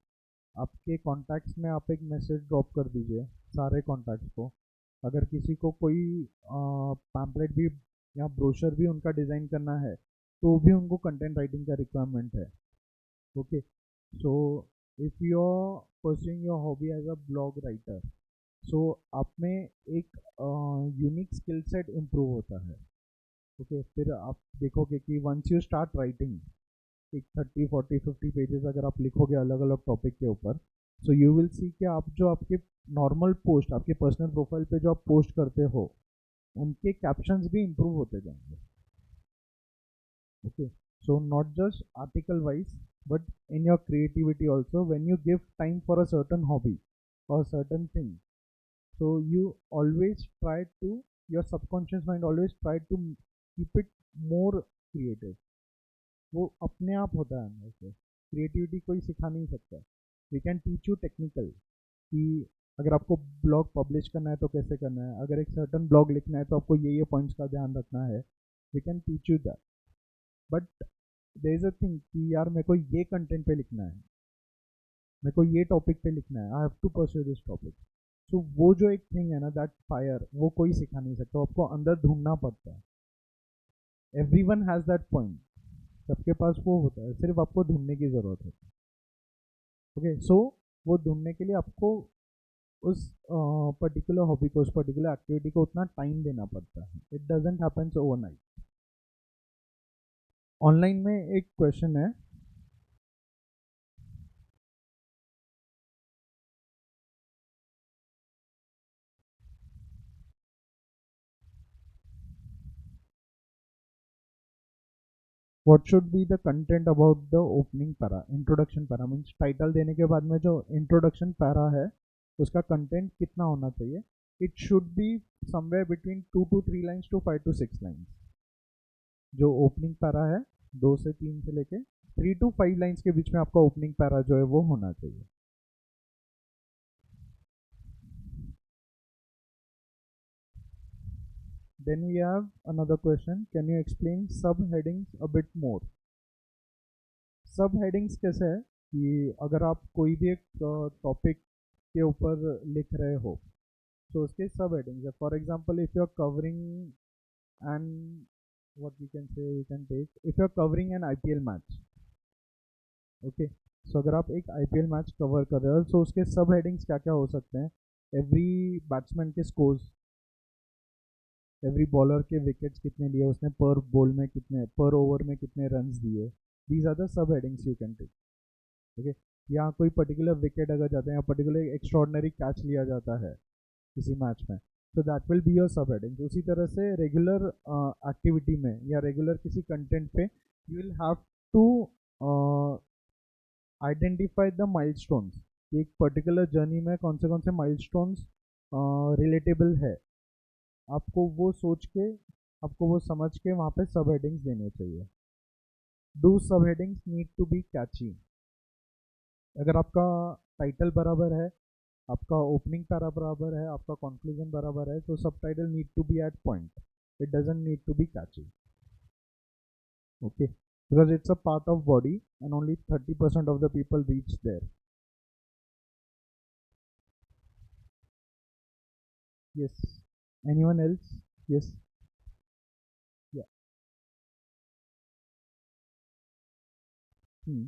Speaker 1: आपके कॉन्टैक्ट्स में आप एक मैसेज ड्रॉप कर दीजिए सारे कॉन्टैक्ट्स को। अगर किसी को कोई पैम्पलेट भी या ब्रोशर भी उनका डिज़ाइन करना है, तो भी उनको कंटेंट राइटिंग का रिक्वायरमेंट है। Okay, so if you are pursuing your hobby as a blog writer, so आप में एक यूनिक स्किल सेट इम्प्रूव होता है। ओके, फिर आप देखोगे कि वंस यू स्टार्ट राइटिंग एक 30, 40, 50 पेजेस अगर आप लिखोगे अलग अलग टॉपिक के ऊपर, सो यू विल सी कि आप जो आपके नॉर्मल पोस्ट, आपके पर्सनल प्रोफाइल पे जो आप पोस्ट करते हो, उनके कैप्शंस भी इम्प्रूव होते जाएंगे। Okay, so not just article wise, but in your creativity also, when you give time for a certain hobby और certain thing, so you always try to, your subconscious mind always try to keep it more creative। वो अपने आप होता है अंदर से। Creativity कोई सिखा नहीं सकता। We can teach you technical कि अगर आपको ब्लॉग पब्लिश करना है तो कैसे करना है, अगर एक सर्टन ब्लॉग लिखना है तो आपको ये पॉइंट्स का ध्यान रखना है, we can teach you that. But there is a thing कि यार मेरे को ये कंटेंट पे लिखना है, मेरे को ये टॉपिक पे लिखना है, I have to pursue this topic. So वो जो एक थिंग है ना, दैट फायर, वो कोई सिखा नहीं सकता, वो आपको अंदर ढूंढना पड़ता है। Every one has that point, सबके पास वो होता है, सिर्फ आपको ढूंढने की ज़रूरत है। ओके, सो वो ढूंढने के लिए आपको उस पर्टिकुलर हॉबी को, उस पर्टिकुलर एक्टिविटी को उतना टाइम देना पड़ता है। It doesn't happens overnight. Online में एक क्वेश्चन है, what should be the content about the opening para, introduction para means title देने के बाद में जो इंट्रोडक्शन पैरा है उसका कंटेंट कितना होना चाहिए। It should be somewhere between 2 to 3 lines to 5 to 6 lines. जो ओपनिंग पैरा है 2 से 3 से लेके 3 to 5 लाइन्स के बीच में आपका ओपनिंग पैरा जो है वो होना चाहिए। Then we have another question, can you explain subheadings a bit more? Subheadings कैसे है कि अगर आप कोई भी एक टॉपिक के ऊपर लिख रहे हो, तो उसके सब हेडिंग्स है। For example, if you are covering and what we can say, you can take if you are covering an IPL match, okay, so अगर आप एक IPL मैच कवर कर रहे हो, तो उसके सब हेडिंग्स क्या क्या हो सकते हैं। एवरी बैट्समैन के स्कोर्स, एवरी बॉलर के विकेट्स कितने लिए उसने, पर बॉल में कितने, पर ओवर में कितने रन्स दिए, these are the subheadings you can take. Okay, या कोई पर्टिकुलर विकेट अगर जाते हैं या पर्टिकुलर एक्स्ट्रॉर्डनरी कैच लिया जाता है किसी मैच में, तो दैट विल बी योर सब हेडिंग। उसी तरह से रेगुलर एक्टिविटी में या रेगुलर किसी कंटेंट पे you will have to identify the milestones, एक पर्टिकुलर जर्नी में कौन से माइलस्टोन्स रिलेटेबल है, आपको वो सोच के, आपको वो समझ के वहाँ पे सब हेडिंग्स देने चाहिए। डू सब हेडिंग्स नीड टू बी कैची। अगर आपका टाइटल बराबर है, आपका ओपनिंग पैरा बराबर है, आपका कंक्लूजन बराबर है, तो सब title need to be at point, it doesn't need to be catchy. Okay, because it's a part of body and only 30% of the people reach there. Yes. Anyone else? Yes. Yeah. Hmm.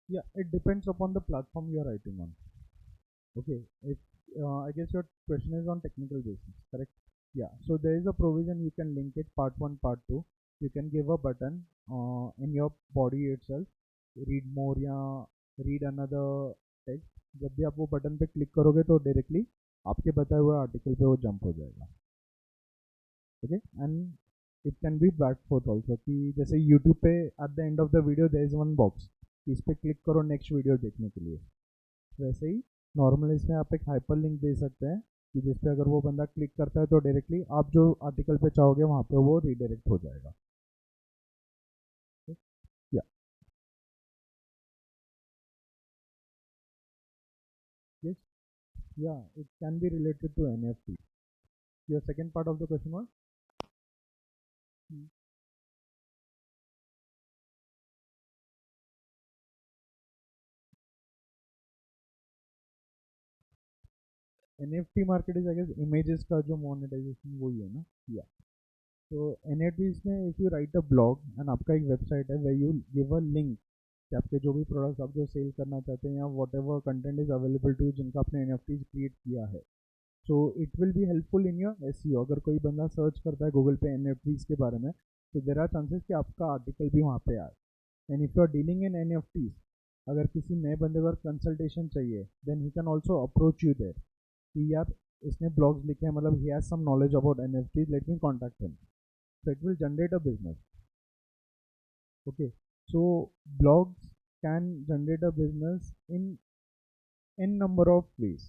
Speaker 1: Yeah, it depends upon the platform you are writing on. Okay, if I guess your question is on technical basis, correct? Yeah, so there is a provision you can link it part one, part two. You can give a button in your body itself, read more या read another text. जब भी आप वो button पे click करोगे तो directly आपके बताए हुए आर्टिकल पे वो जंप हो जाएगा. Okay and it can be back forth also कि जैसे यूट्यूब पे at the end of the video there is one box, इस पे क्लिक करो नेक्स्ट वीडियो देखने के लिए. वैसे ही नॉर्मल इसमें आप एक हाइपर लिंक दे सकते हैं कि जिस पे अगर वो बंदा क्लिक करता है तो डायरेक्टली आप जो आर्टिकल पे चाहोगे वहाँ पे वो रीडायरेक्ट हो जाएगा. या यस या it can be related to NFT. Your second part of the question was NFT market is I guess images का जो मोनेटाइजेशन वही है ना. या तो एनएफटीज में if you right a blog and आपका एक वेबसाइट है way you give a link कि आपके जो भी प्रोडक्ट्स आप जो सेल करना चाहते हैं या whatever content is available to you जिनका आपने एनएफटीज क्रिएट किया है. So it will be helpful in your SEO. अगर कोई बंदा सर्च करता है गूगल पे एनएफटीज के बारे में तो देर आर चांसेस कि आपका आर्टिकल भी वहाँ पे आए. And if you are dealing in NFTs, अगर किसी नए बंदे को कंसल्टेशन चाहिए then he can also approach you there कि यार इसने ब्लॉग्स लिखे हैं, मतलब he has some knowledge about NFTs, let me contact him. So it will generate a business. Okay, so blogs can generate a business in n number of ways.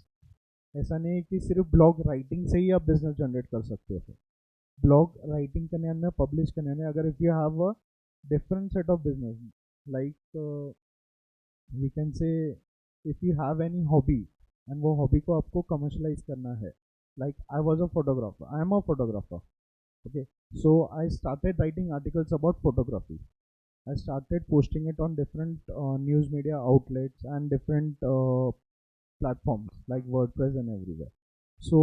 Speaker 1: ऐसा नहीं है कि सिर्फ ब्लॉग राइटिंग से ही आप बिजनेस जनरेट कर सकते हो. ब्लॉग राइटिंग करने में पब्लिश करने में अगर if you have a different set of business like we can say if you have any hobby and वो हॉबी को आपको कमर्शलाइज करना है. Like I was a photographer, I am a photographer. Okay, so I started writing articles about photography. I started posting it on different news media outlets and different platforms like WordPress and everywhere. So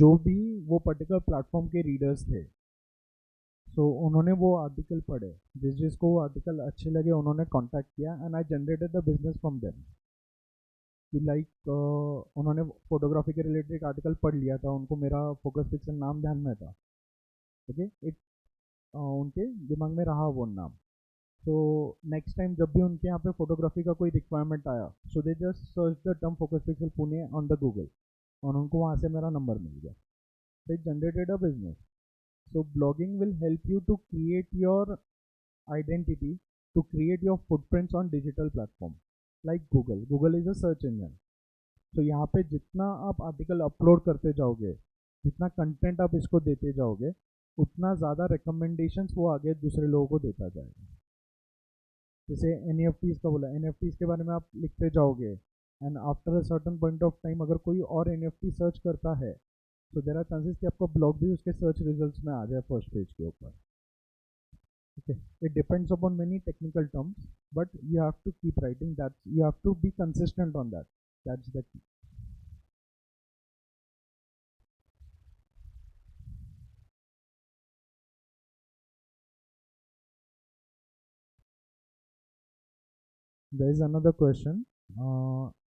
Speaker 1: जो भी वो particular platform के readers थे, so उन्होंने वो article पढ़े, जिसको वो आर्टिकल अच्छे लगे उन्होंने कांटेक्ट किया and I generated the business from them. कि लाइक उन्होंने फोटोग्राफी के रिलेटेड एक आर्टिकल पढ़ लिया था, उनको मेरा फोकस पिक्सल नाम ध्यान में था. ओके, उनके दिमाग में रहा वो नाम. तो नेक्स्ट टाइम जब भी उनके यहाँ पे फोटोग्राफी का कोई रिक्वायरमेंट आया so they just search the term focus pixel Pune on the Google और उनको वहाँ से मेरा नंबर मिल गया. They generated a business. So blogging will help you to create your identity, to create your footprints on digital platform like Google. Google is a search engine. तो यहाँ पे जितना आप आर्टिकल अपलोड करते जाओगे, जितना कंटेंट आप इसको देते जाओगे, उतना ज़्यादा रिकमेंडेशंस वो आगे दूसरे लोगों को देता जाएगा. जैसे एन का बोला, एन के बारे में आप लिखते जाओगे and after a certain point of time अगर कोई और एन सर्च करता है तो देर आर चांसेस कि आपका ब्लॉग भी उसके सर्च रिजल्ट्स में आ जाए फर्स्ट पेज के ऊपर. Okay, it depends upon many technical terms, but you have to keep writing that. You have to be consistent on that. That's the key. There is another question.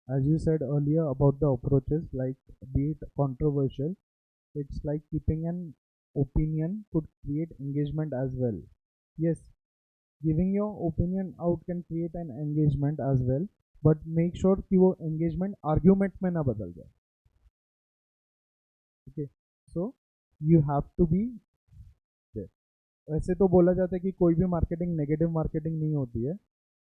Speaker 1: As you said earlier about the approaches, like be it controversial, it's like keeping an opinion could create engagement as well. Yes, giving your opinion out can create an engagement as well, but make sure कि वो engagement argument में ना बदल जाए. Okay, so you have to be there. वैसे तो बोला जाता है कि कोई भी मार्केटिंग नेगेटिव मार्केटिंग नहीं होती है.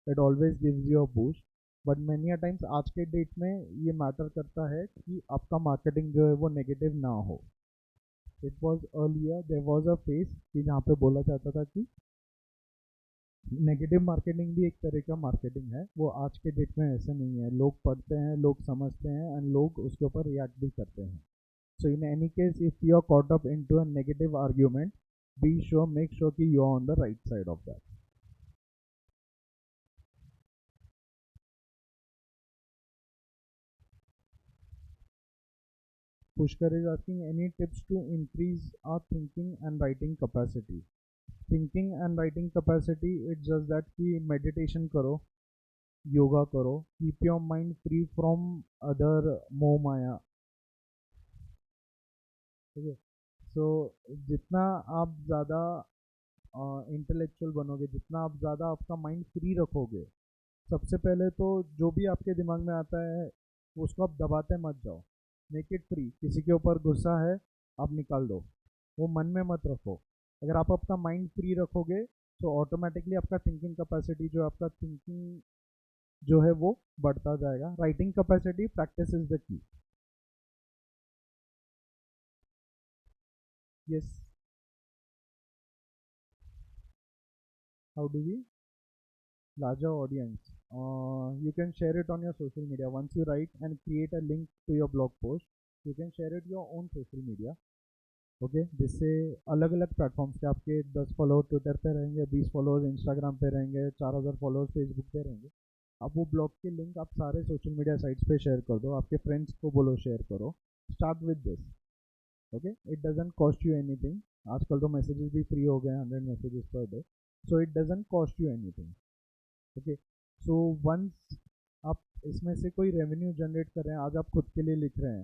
Speaker 1: It always gives you a boost. But many a times आज के डेट में ये मैटर करता है कि आपका मार्केटिंग जो है वो नेगेटिव ना हो. It was earlier there was a phase कि जहाँ पे बोला जाता था कि नेगेटिव मार्केटिंग भी एक तरह का मार्केटिंग है, वो आज के डेट में ऐसा नहीं है, लोग पढ़ते हैं, लोग समझते हैं एंड लोग उसके ऊपर रिएक्ट भी करते हैं. So in any case, if you are caught up into a negative argument, make sure कि you are on the right side of that. Pushkar is asking any tips to increase our thinking and writing capacity. Thinking and writing capacity, it's just that कि meditation करो, yoga करो, keep your mind free from other मोह माया. ठीक है. सो जितना आप ज़्यादा intellectual बनोगे, जितना आप ज़्यादा आपका माइंड फ्री रखोगे, सबसे पहले तो जो भी आपके दिमाग में आता है उसको आप दबाते मत जाओ. Make it free. किसी के ऊपर गुस्सा है, आप निकाल दो, वो मन में मत रखो. अगर आप आपका माइंड फ्री रखोगे तो ऑटोमेटिकली आपका थिंकिंग कैपेसिटी, जो आपका थिंकिंग जो है वो बढ़ता जाएगा. Writing capacity, practice is the key. Yes. How do we larger audience? You can share it on your social media. Once you write and create a link to your blog post, you can share it your own social media. Okay, जिससे अलग अलग platforms के आपके 10 follower Twitter पे रहेंगे, 20 followers Instagram पे रहेंगे, 4000 followers Facebook पे रहेंगे. अब वो ब्लॉग के लिंक आप सारे सोशल मीडिया साइट्स पे शेयर कर दो, आपके फ्रेंड्स को बोलो शेयर करो. Start with this. Okay, it doesn't cost you anything. आजकल तो मैसेजेस भी फ्री हो गए, 100 messages per day. So it doesn't cost you anything. Okay. So once आप इसमें से कोई रेवेन्यू जनरेट कर रहे हैं, आज आप खुद के लिए लिख रहे हैं,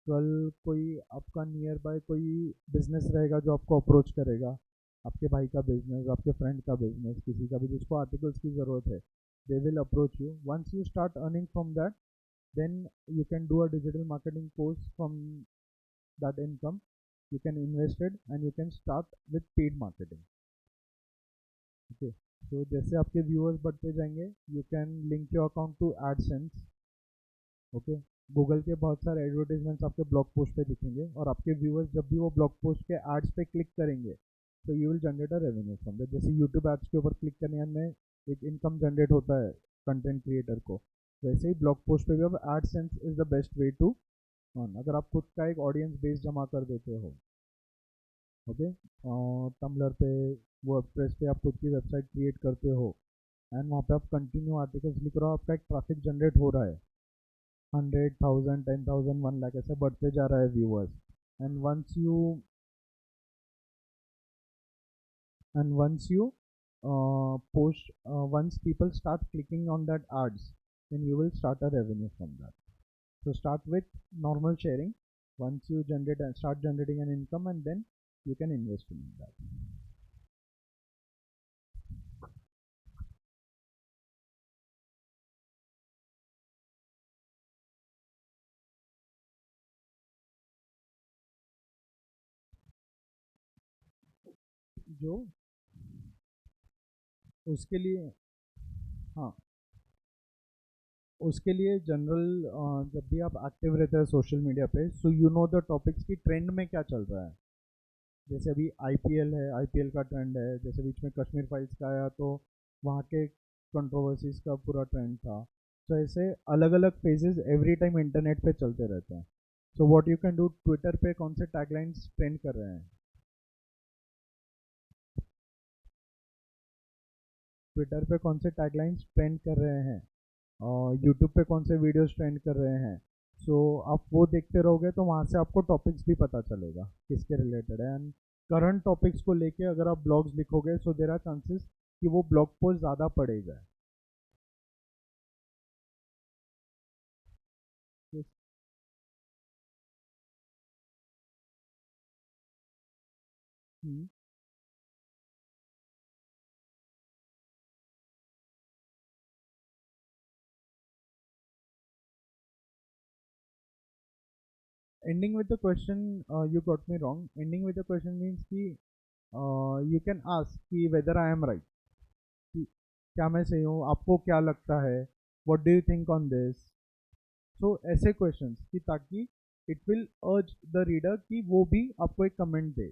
Speaker 1: कल कोई आपका नियर बाय कोई बिजनेस रहेगा जो आपको अप्रोच करेगा, आपके भाई का बिजनेस, आपके फ्रेंड का बिजनेस, किसी का भी जिसको आर्टिकल्स की ज़रूरत है, they will approach you. Once you start earning from that, then you can do a digital marketing course from that income. You can invest it and you can start with paid marketing. Okay. तो जैसे आपके viewers बढ़ते जाएंगे, you can link your account to AdSense. Okay. Google के बहुत सारे advertisements आपके blog post पे दिखेंगे और आपके व्यूअर्स जब भी वो ब्लॉग पोस्ट के एड्स पे क्लिक करेंगे तो you will generate a revenue from that. जैसे यूट्यूब एड्स के ऊपर क्लिक करने में एक इनकम जनरेट होता है कंटेंट क्रिएटर को, वैसे ही ब्लॉग पोस्ट पे भी अब AdSense is the best way to earn, अगर आप खुद का एक ऑडियंस बेस जमा कर देते हो. ओके. टम्बलर पे, वर्डप्रेस पे आप खुद की वेबसाइट क्रिएट करते हो एंड वहाँ पे आप कंटिन्यू आर्टिकल्स लिख रहे हो, आपका एक ट्रैफिक जनरेट हो रहा है, 100,000 10,000 1 लाख ऐसे बढ़ते जा रहा है viewers. And once you and once you post once people start clicking on that ads, then you will start a revenue from that. So start with normal sharing. Once you generate and start generating an income, and then you can invest in that. जो उसके लिए, हाँ, उसके लिए general जब भी आप active रहते हैं सोशल मीडिया पे, so you know the topics की ट्रेंड में क्या चल रहा है. जैसे अभी आईपीएल है, आईपीएल का ट्रेंड है. जैसे बीच में कश्मीर फाइल्स का आया तो वहाँ के कंट्रोवर्सीज का पूरा ट्रेंड था. तो ऐसे अलग अलग फेजेस एवरी टाइम इंटरनेट पे चलते रहते हैं. So what you can do, Twitter पे कौन से टैगलाइंस ट्रेंड कर रहे हैं, ट्विटर पे कौन से टैगलाइंस ट्रेंड कर रहे हैं, और यूट्यूब पे कौन से वीडियोस ट्रेंड कर रहे हैं. सो आप वो देखते रहोगे तो वहाँ से आपको टॉपिक्स भी पता चलेगा किसके रिलेटेड है. एंड करंट टॉपिक्स को लेके अगर आप ब्लॉग्स लिखोगे, सो देर आर चांसेस कि वो ब्लॉग पोस्ट ज़्यादा पढ़े जाए. Ending with the question, you got me wrong. Ending with the question means कि you can ask कि whether I am right, कि क्या मैं सही हूँ, आपको क्या लगता है, what do you think on this. So ऐसे questions कि ताकि it will urge the reader कि वो भी आपको एक comment they.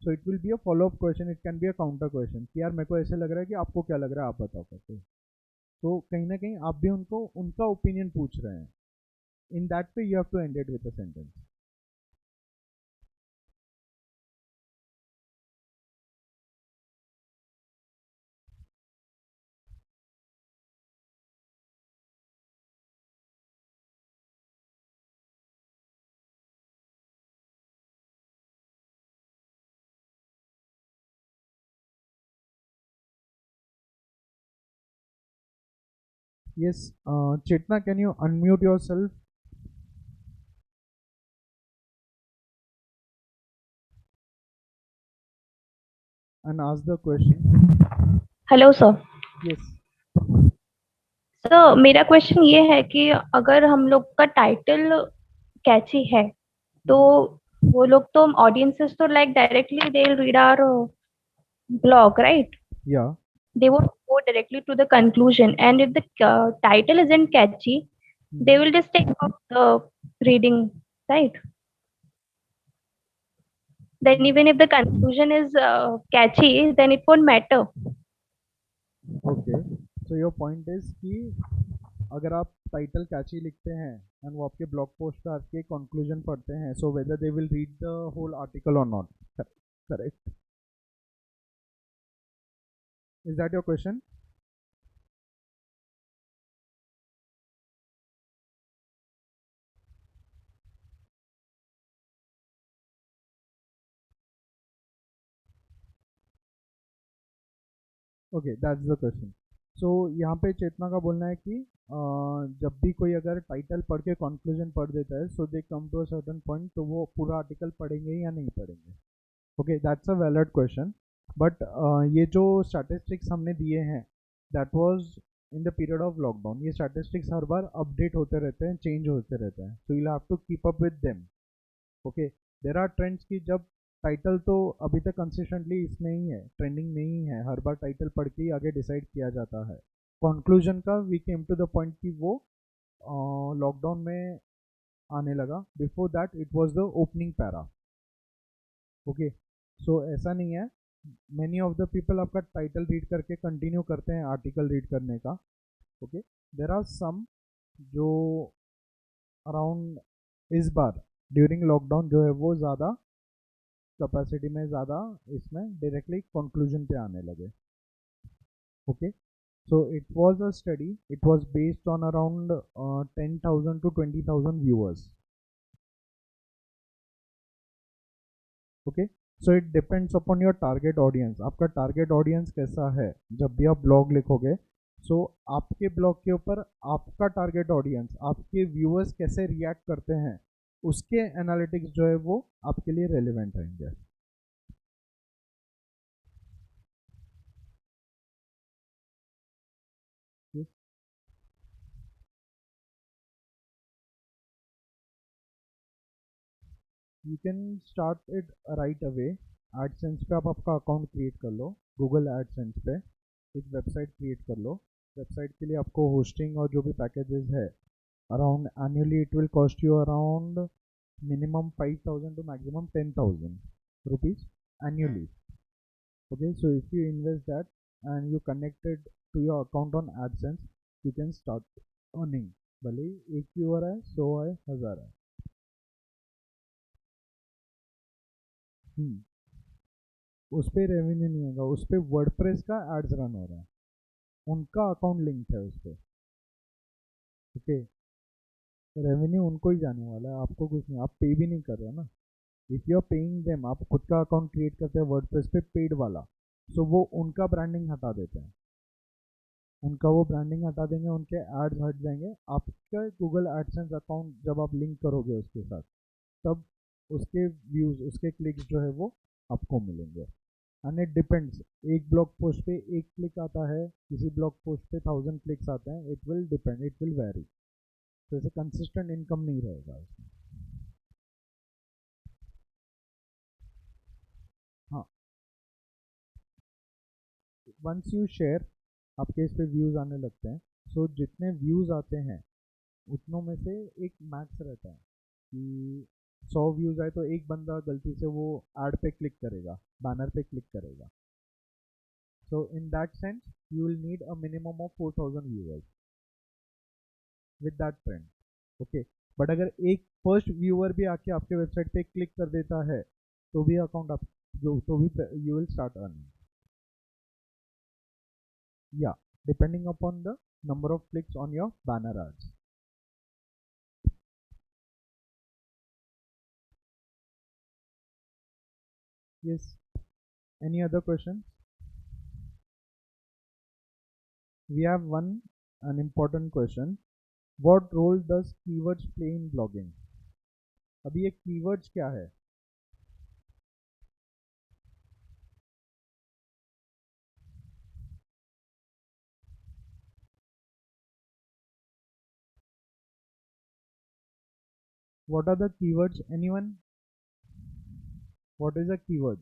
Speaker 1: So it will be a follow up question, it can be a counter question कि यार मेरे को ऐसे लग रहा है कि आपको क्या लग रहा है, आप बताओ करके। तो कहीं ना कहीं आप भी उनको उनका ओपिनियन पूछ रहे हैं। In that way you have to end it with a sentence. Yes, Chetna, can you unmute yourself and ask the question?
Speaker 2: Hello sir.
Speaker 1: Yes.
Speaker 2: Sir मेरा क्वेश्चन ये है कि अगर हम लोग का टाइटल कैची है तो
Speaker 1: Hmm.
Speaker 2: वो लोग तो ऑडियंसेस तो like directly they will read our blog, right?
Speaker 1: Yeah.
Speaker 2: They won't go directly to the conclusion. And if the title isn't catchy, they
Speaker 1: Hmm.
Speaker 2: will just take off the reading, right? Then
Speaker 1: Hmm.
Speaker 2: even if the conclusion is catchy, then it won't matter.
Speaker 1: Okay. So your point is कि अगर आप title कैची लिखते हैं and वो आपके blog post पे आपके conclusion पढ़ते हैं, so whether they will read the whole article और not. Correct? Is that your question? Okay, that's the question. So यहाँ पे चेतना का बोलना है कि जब भी कोई अगर टाइटल पढ़ के कंक्लूजन पढ़ देता है, so they come to a certain point, तो वो पूरा आर्टिकल पढ़ेंगे या नहीं पढ़ेंगे। Okay, that's a valid question. But ये जो स्टैटिस्टिक्स हमने दिए हैं, that was in the period of lockdown. ये स्टैटिस्टिक्स हर बार अपडेट होते रहते हैं, चेंज होते रहते हैं, so you have to keep up with them. Okay, there are trends की जब टाइटल तो अभी तक कंसिस्टेंटली इसमें ही है, ट्रेंडिंग में ही है, हर बार टाइटल पढ़ के ही आगे डिसाइड किया जाता है। कंक्लूजन का we came to the point कि वो लॉकडाउन में आने लगा। Before that it was the opening para. Okay, so ऐसा नहीं है, मैनी ऑफ द पीपल आपका टाइटल रीड करके कंटिन्यू करते हैं आर्टिकल रीड करने का। ओके, देर आर सम जो अराउंड इस बार ड्यूरिंग लॉकडाउन जो है वो ज़्यादा कैपेसिटी में, ज़्यादा इसमें डायरेक्टली कंक्लूजन पे आने लगे। Okay, so it was a study, it was based on around 10,000 to 20,000 viewers. Okay, so it depends upon your target audience, आपका target audience कैसा है। जब भी आप ब्लॉग लिखोगे, so आपके ब्लॉग के ऊपर आपका टारगेट ऑडियंस, आपके व्यूअर्स कैसे रिएक्ट करते हैं, उसके एनालिटिक्स जो है वो आपके लिए रेलिवेंट रहेंगे। Yes. You can start it right away. AdSense पे आप आपका अकाउंट क्रिएट कर लो, गूगल एडसेंस पे एक वेबसाइट क्रिएट कर लो। वेबसाइट के लिए आपको होस्टिंग और जो भी पैकेजेस है, around annually it will cost you around minimum 5,000 to maximum 10,000 rupees annually. Okay, so if you invest that and you connect it to your account on AdSense, you can start earning। भले ही एक viewer है, 100 है, 1000 है। उस पर revenue नहीं होगा, उस पर वर्डप्रेस का एड्स रन हो रहा है, उनका अकाउंट लिंक है उस पर। ओके, रेवेन्यू उनको ही जाने वाला है, आपको कुछ नहीं, आप पे भी नहीं कर रहे ना। If you are paying them, आप खुद का अकाउंट क्रिएट करते हैं वर्डप्रेस पे पेड वाला, सो वो उनका ब्रांडिंग हटा देते हैं, उनका वो ब्रांडिंग हटा देंगे, उनके एड्स हट जाएंगे। आपका गूगल एडसेंस अकाउंट जब आप लिंक करोगे उसके साथ, तब उसके व्यूज़, उसके क्लिक्स जो है वो आपको मिलेंगे। एंड इट डिपेंड्स, एक ब्लॉग पोस्ट पे एक क्लिक आता है, किसी ब्लॉग पोस्ट पे 1000 क्लिक्स आते हैं, it will depend, it will very. तो ऐसे कंसिस्टेंट इनकम नहीं रहेगा इसमें। हाँ, वंस यू शेयर, आपके इस पे व्यूज़ आने लगते हैं। सो जितने व्यूज़ आते हैं उतनों में से एक मैक्स रहता है कि 100 व्यूज आए तो एक बंदा गलती से वो एड पे क्लिक करेगा, बैनर पे क्लिक करेगा. So in that sense, you will need a minimum of 4,000 viewers with that trend. Okay. But अगर एक फर्स्ट व्यूअर भी आके आपके वेबसाइट पे क्लिक कर देता है तो भी अकाउंट आप जो तो भी यू विल स्टार्ट अर्निंग. या depending upon the number of clicks on your banner ads. Yes. Any other questions? We have an important question. What role does keywords play in blogging? अभी ये keywords क्या है? What are the keywords? Anyone? What is a keyword?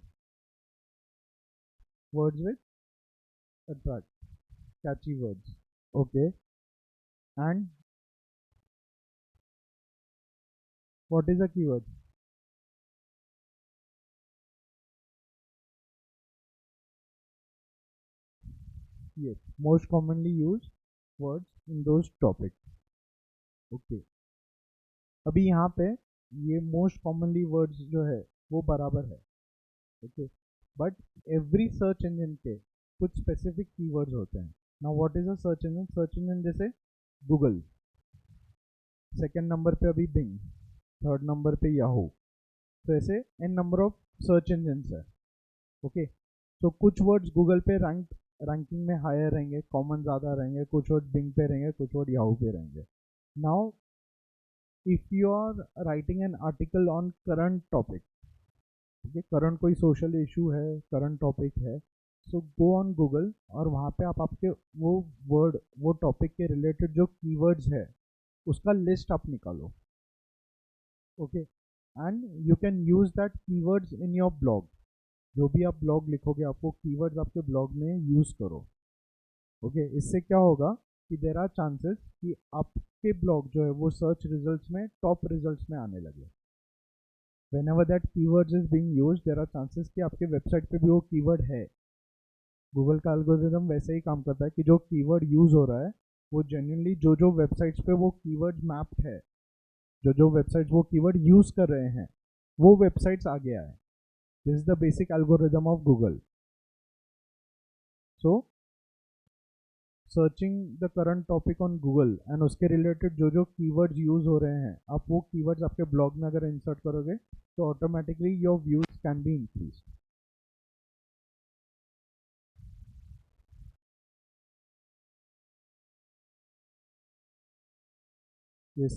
Speaker 1: Words with attract, catchy words. Okay. And what is a keyword? Yes, most commonly used words in those topics. Okay. अभी यहाँ पे ये most commonly words जो है वो बराबर है. Okay. But every search engine के कुछ स्पेसिफिक कीवर्ड्स होते हैं. Now what is a search engine? Search engine जैसे गूगल, सेकंड नंबर पे अभी बिंग, थर्ड नंबर पे याहू. तो ऐसे an number of search engine है. ओके. तो कुछ वर्ड्स गूगल पे रैंकिंग में हायर रहेंगे, कॉमन ज़्यादा रहेंगे, कुछ वर्ड बिंग पे रहेंगे, कुछ वर्ड याहू पे रहेंगे. Now if you are writing an article on current topic, okay, current कोई सोशल इशू है, करंट टॉपिक है, सो गो ऑन गूगल और वहाँ पे आप आपके वो वर्ड, वो टॉपिक के रिलेटेड जो कीवर्ड्स है उसका लिस्ट आप निकालो. Okay. And you can use that keywords in your blog. जो भी आप ब्लॉग लिखोगे आप वो कीवर्ड्स आपके ब्लॉग में यूज करो. ओके. इससे क्या होगा कि देर आर चांसेस कि आपके ब्लॉग जो है वो सर्च रिजल्ट्स में टॉप रिजल्ट्स में आने लगे. whenever that keywords is being used there are chances कि आपके वेबसाइट पे भी वो कीवर्ड है. गूगल का एल्गोरिथम वैसे ही काम करता है कि जो कीवर्ड यूज हो रहा है वो जेन्युइनली जो जो वेबसाइट्स पे वो कीवर्ड मैप्ड है, जो जो वेबसाइट्स वो कीवर्ड यूज कर रहे हैं वो वेबसाइट्स आगे आए. This is the basic algorithm of Google. So searching the current topic on Google and उसके रिलेटेड जो जो कीवर्ड्स यूज हो रहे हैं आप वो कीवर्ड्स आपके ब्लॉग में अगर इंसर्ट करोगे तो automatically your views can be increase. Yes.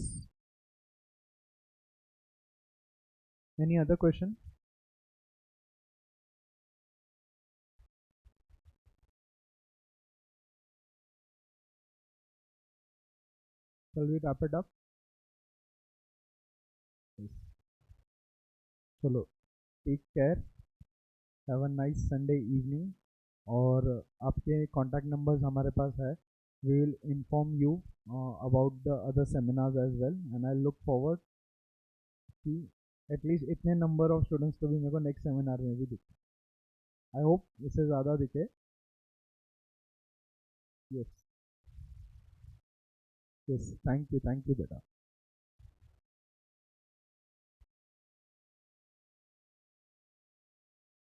Speaker 1: Any other question? Shall we wrap it up? Yes. चलो, take care, have a nice Sunday evening. और आपके कॉन्टैक्ट नंबर्स हमारे पास है. We will inform you about the other seminars as well and I look forward कि at least इतने number of students को भी मेरे को नेक्स्ट सेमिनार में भी दिखे. आई होप इससे ज़्यादा दिखे. यस. यस. थैंक यू बेटा.